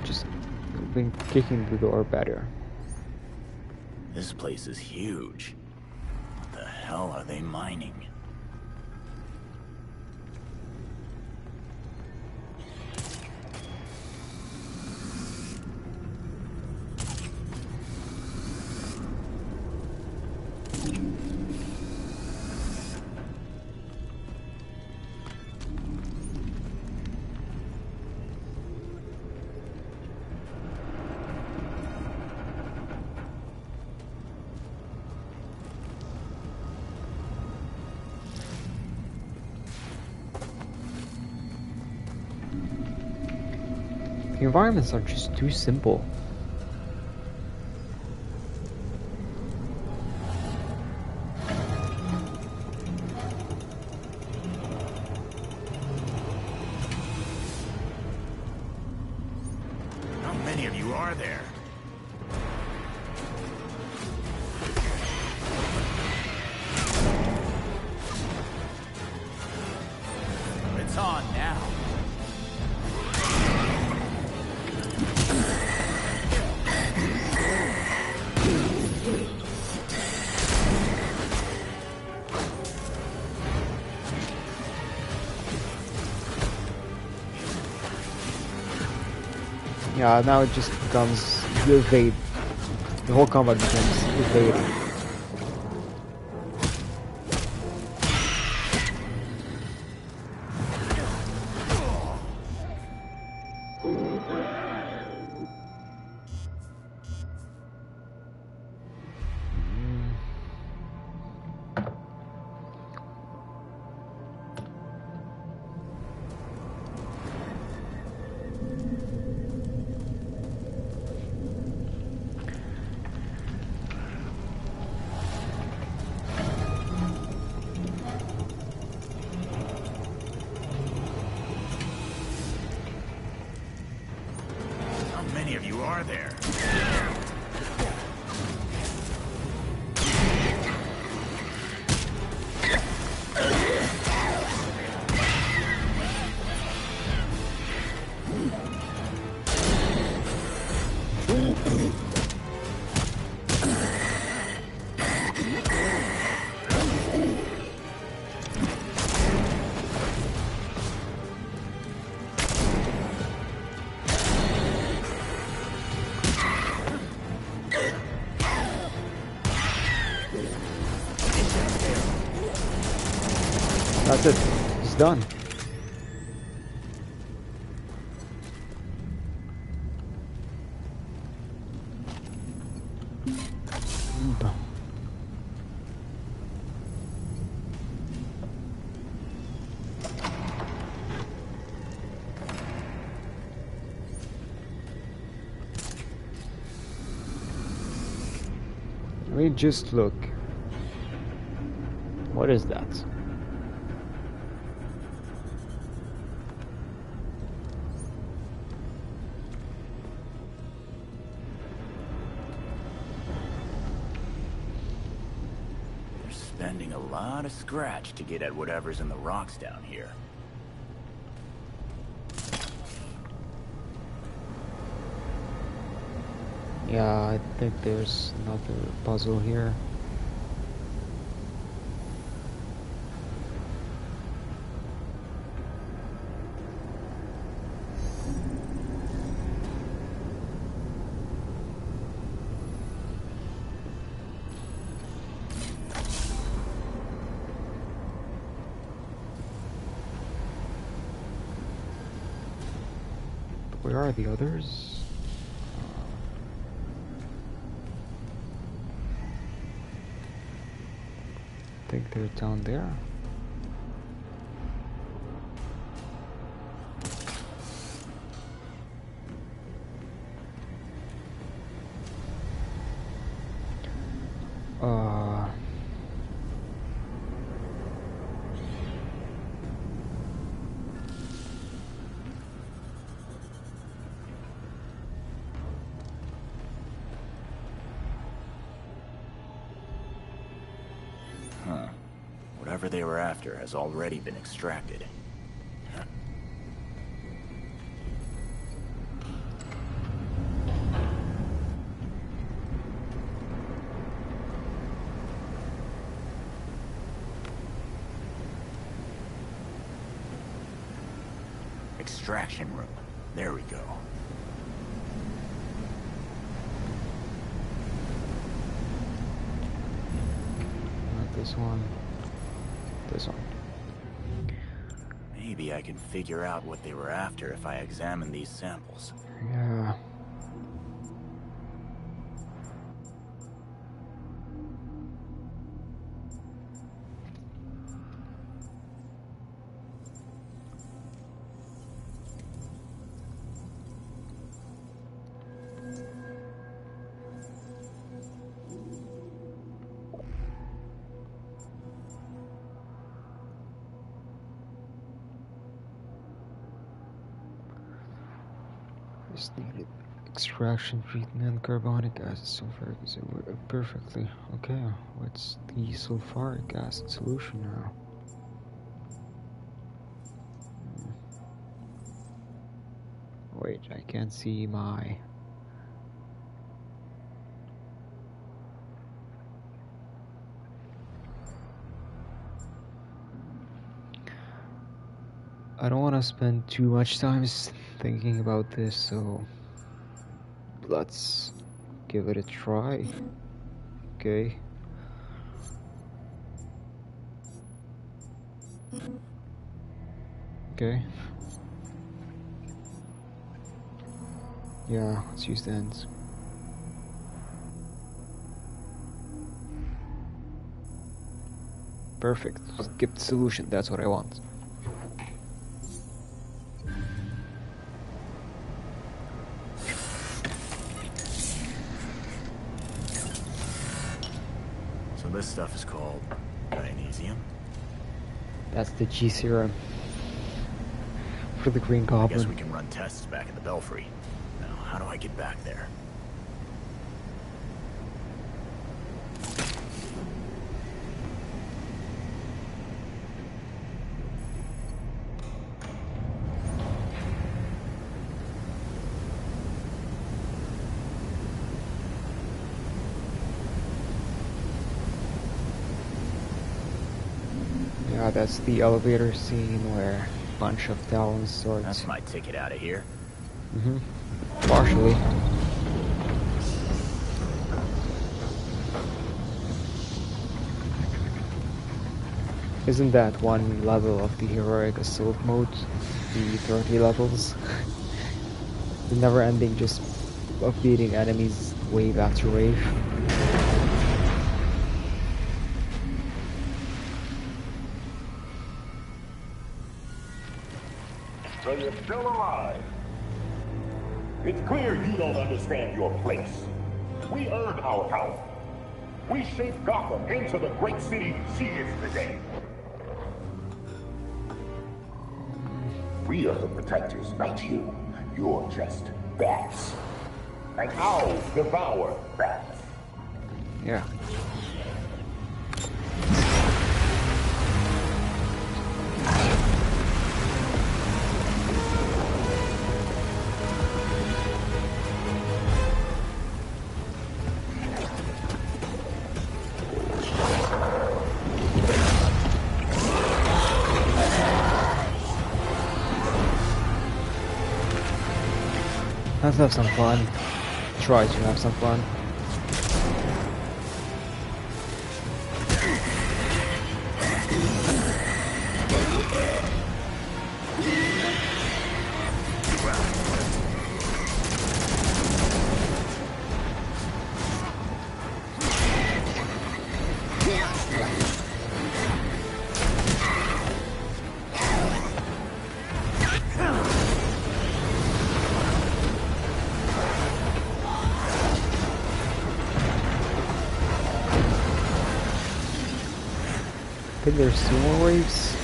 Just been kicking the door better. This place is huge. What the hell are they mining? The environments are just too simple. How many of you are there? It's on now. Yeah, now it just becomes evade. The whole combat becomes evading. How many of you are there? That's it. It's done. Let me just look. What is that? They're spending a lot of scratch to get at whatever's in the rocks down here. Yeah, I think there's another puzzle here. Where are the others? I think they're down there. Huh. Whatever they were after has already been extracted. Extraction room. There we go. Not this one. This one. Maybe I can figure out what they were after if I examine these samples. Yeah. Just needed extraction treatment, carbonic acid, sulfuric acid. Perfectly. Okay, what's the sulfuric acid solution now? Wait, I can't see my... I don't want to spend too much time thinking about this, so let's give it a try. Okay. Okay. Yeah, let's use the ends. Perfect. Skip the solution, that's what I want. So this stuff is called magnesium? That's the G serum for the Green Goblin. I guess we can run tests back in the Belfry. Now, how do I get back there? Yeah, that's the elevator scene where a bunch of Talon swords. That's my ticket out of here. Mm-hmm. Partially. Isn't that one level of the heroic assault mode? The 30 levels? The never-ending just of beating enemies wave after wave. So you're still alive. It's clear you don't understand your place. We earned our power. We shaped Gotham into the great city she is today. We are the protectors, not you. You're just bats. And owls devour bats. Yeah. Let's have some fun. Try to have some fun. think there's 2 more waves.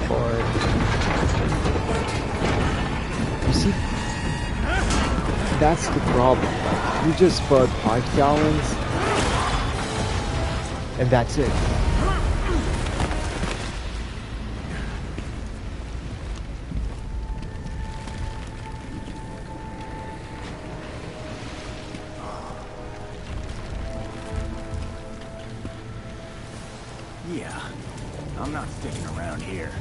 Or you see, that's the problem. Like, you just fought 5 talons, and that's it. Yeah, I'm not sticking around here.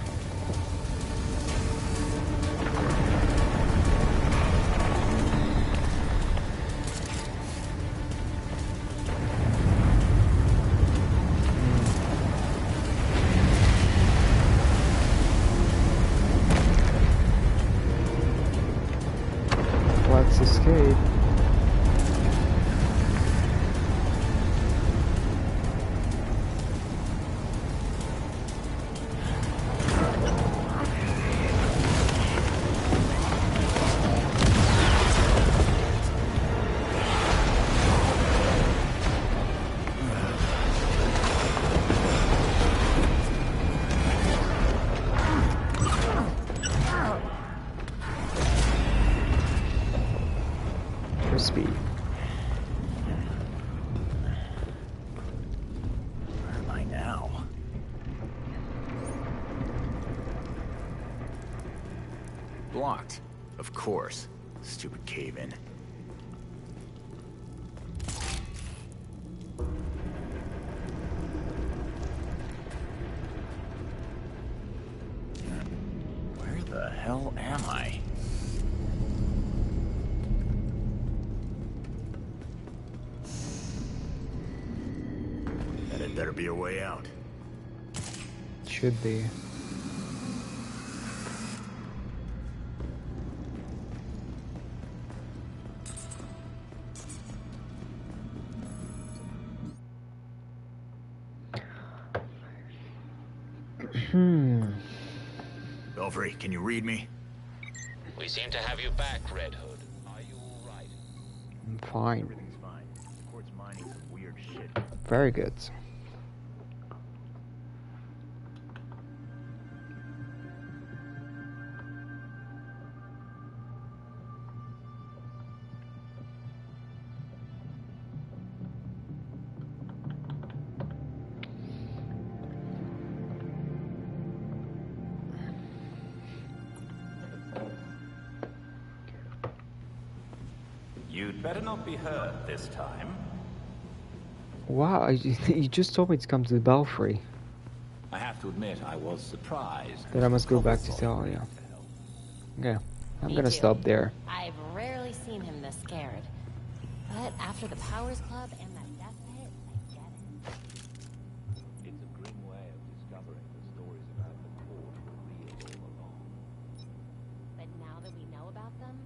Let's escape. Crispy. Where am I now? Blocked. Of course. Stupid cave-in. Where the hell am I? That had better be a way out. Should be. Belfry, can you read me? We seem to have you back, Red Hood. Are you all right? I'm fine. Everything's fine. The court's mining some weird shit. Very good. You'd better not be hurt this time. Wow, you just told me to come to the Belfry. I have to admit, I was surprised. Then I must go back to Talia. Okay, I'm Me gonna too. stop there. I've rarely seen him this scared. But after the Powers Club and that death pit, I get it. It's a grim way of discovering the stories about the court were real all along. But now that we know about them,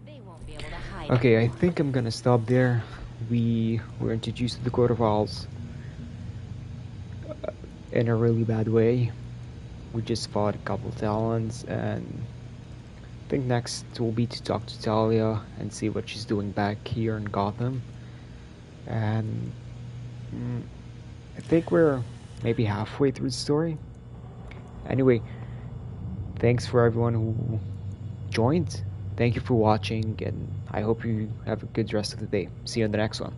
they won't be able to hide Okay, I anymore. think I'm gonna stop there. We were introduced to the Court of Owls in a really bad way. We just fought a couple talents, and I think next will be to talk to Talia and see what she's doing back here in Gotham. And I think we're maybe halfway through the story. Anyway, thanks for everyone who joined. Thank you for watching, and I hope you have a good rest of the day. See you in the next one.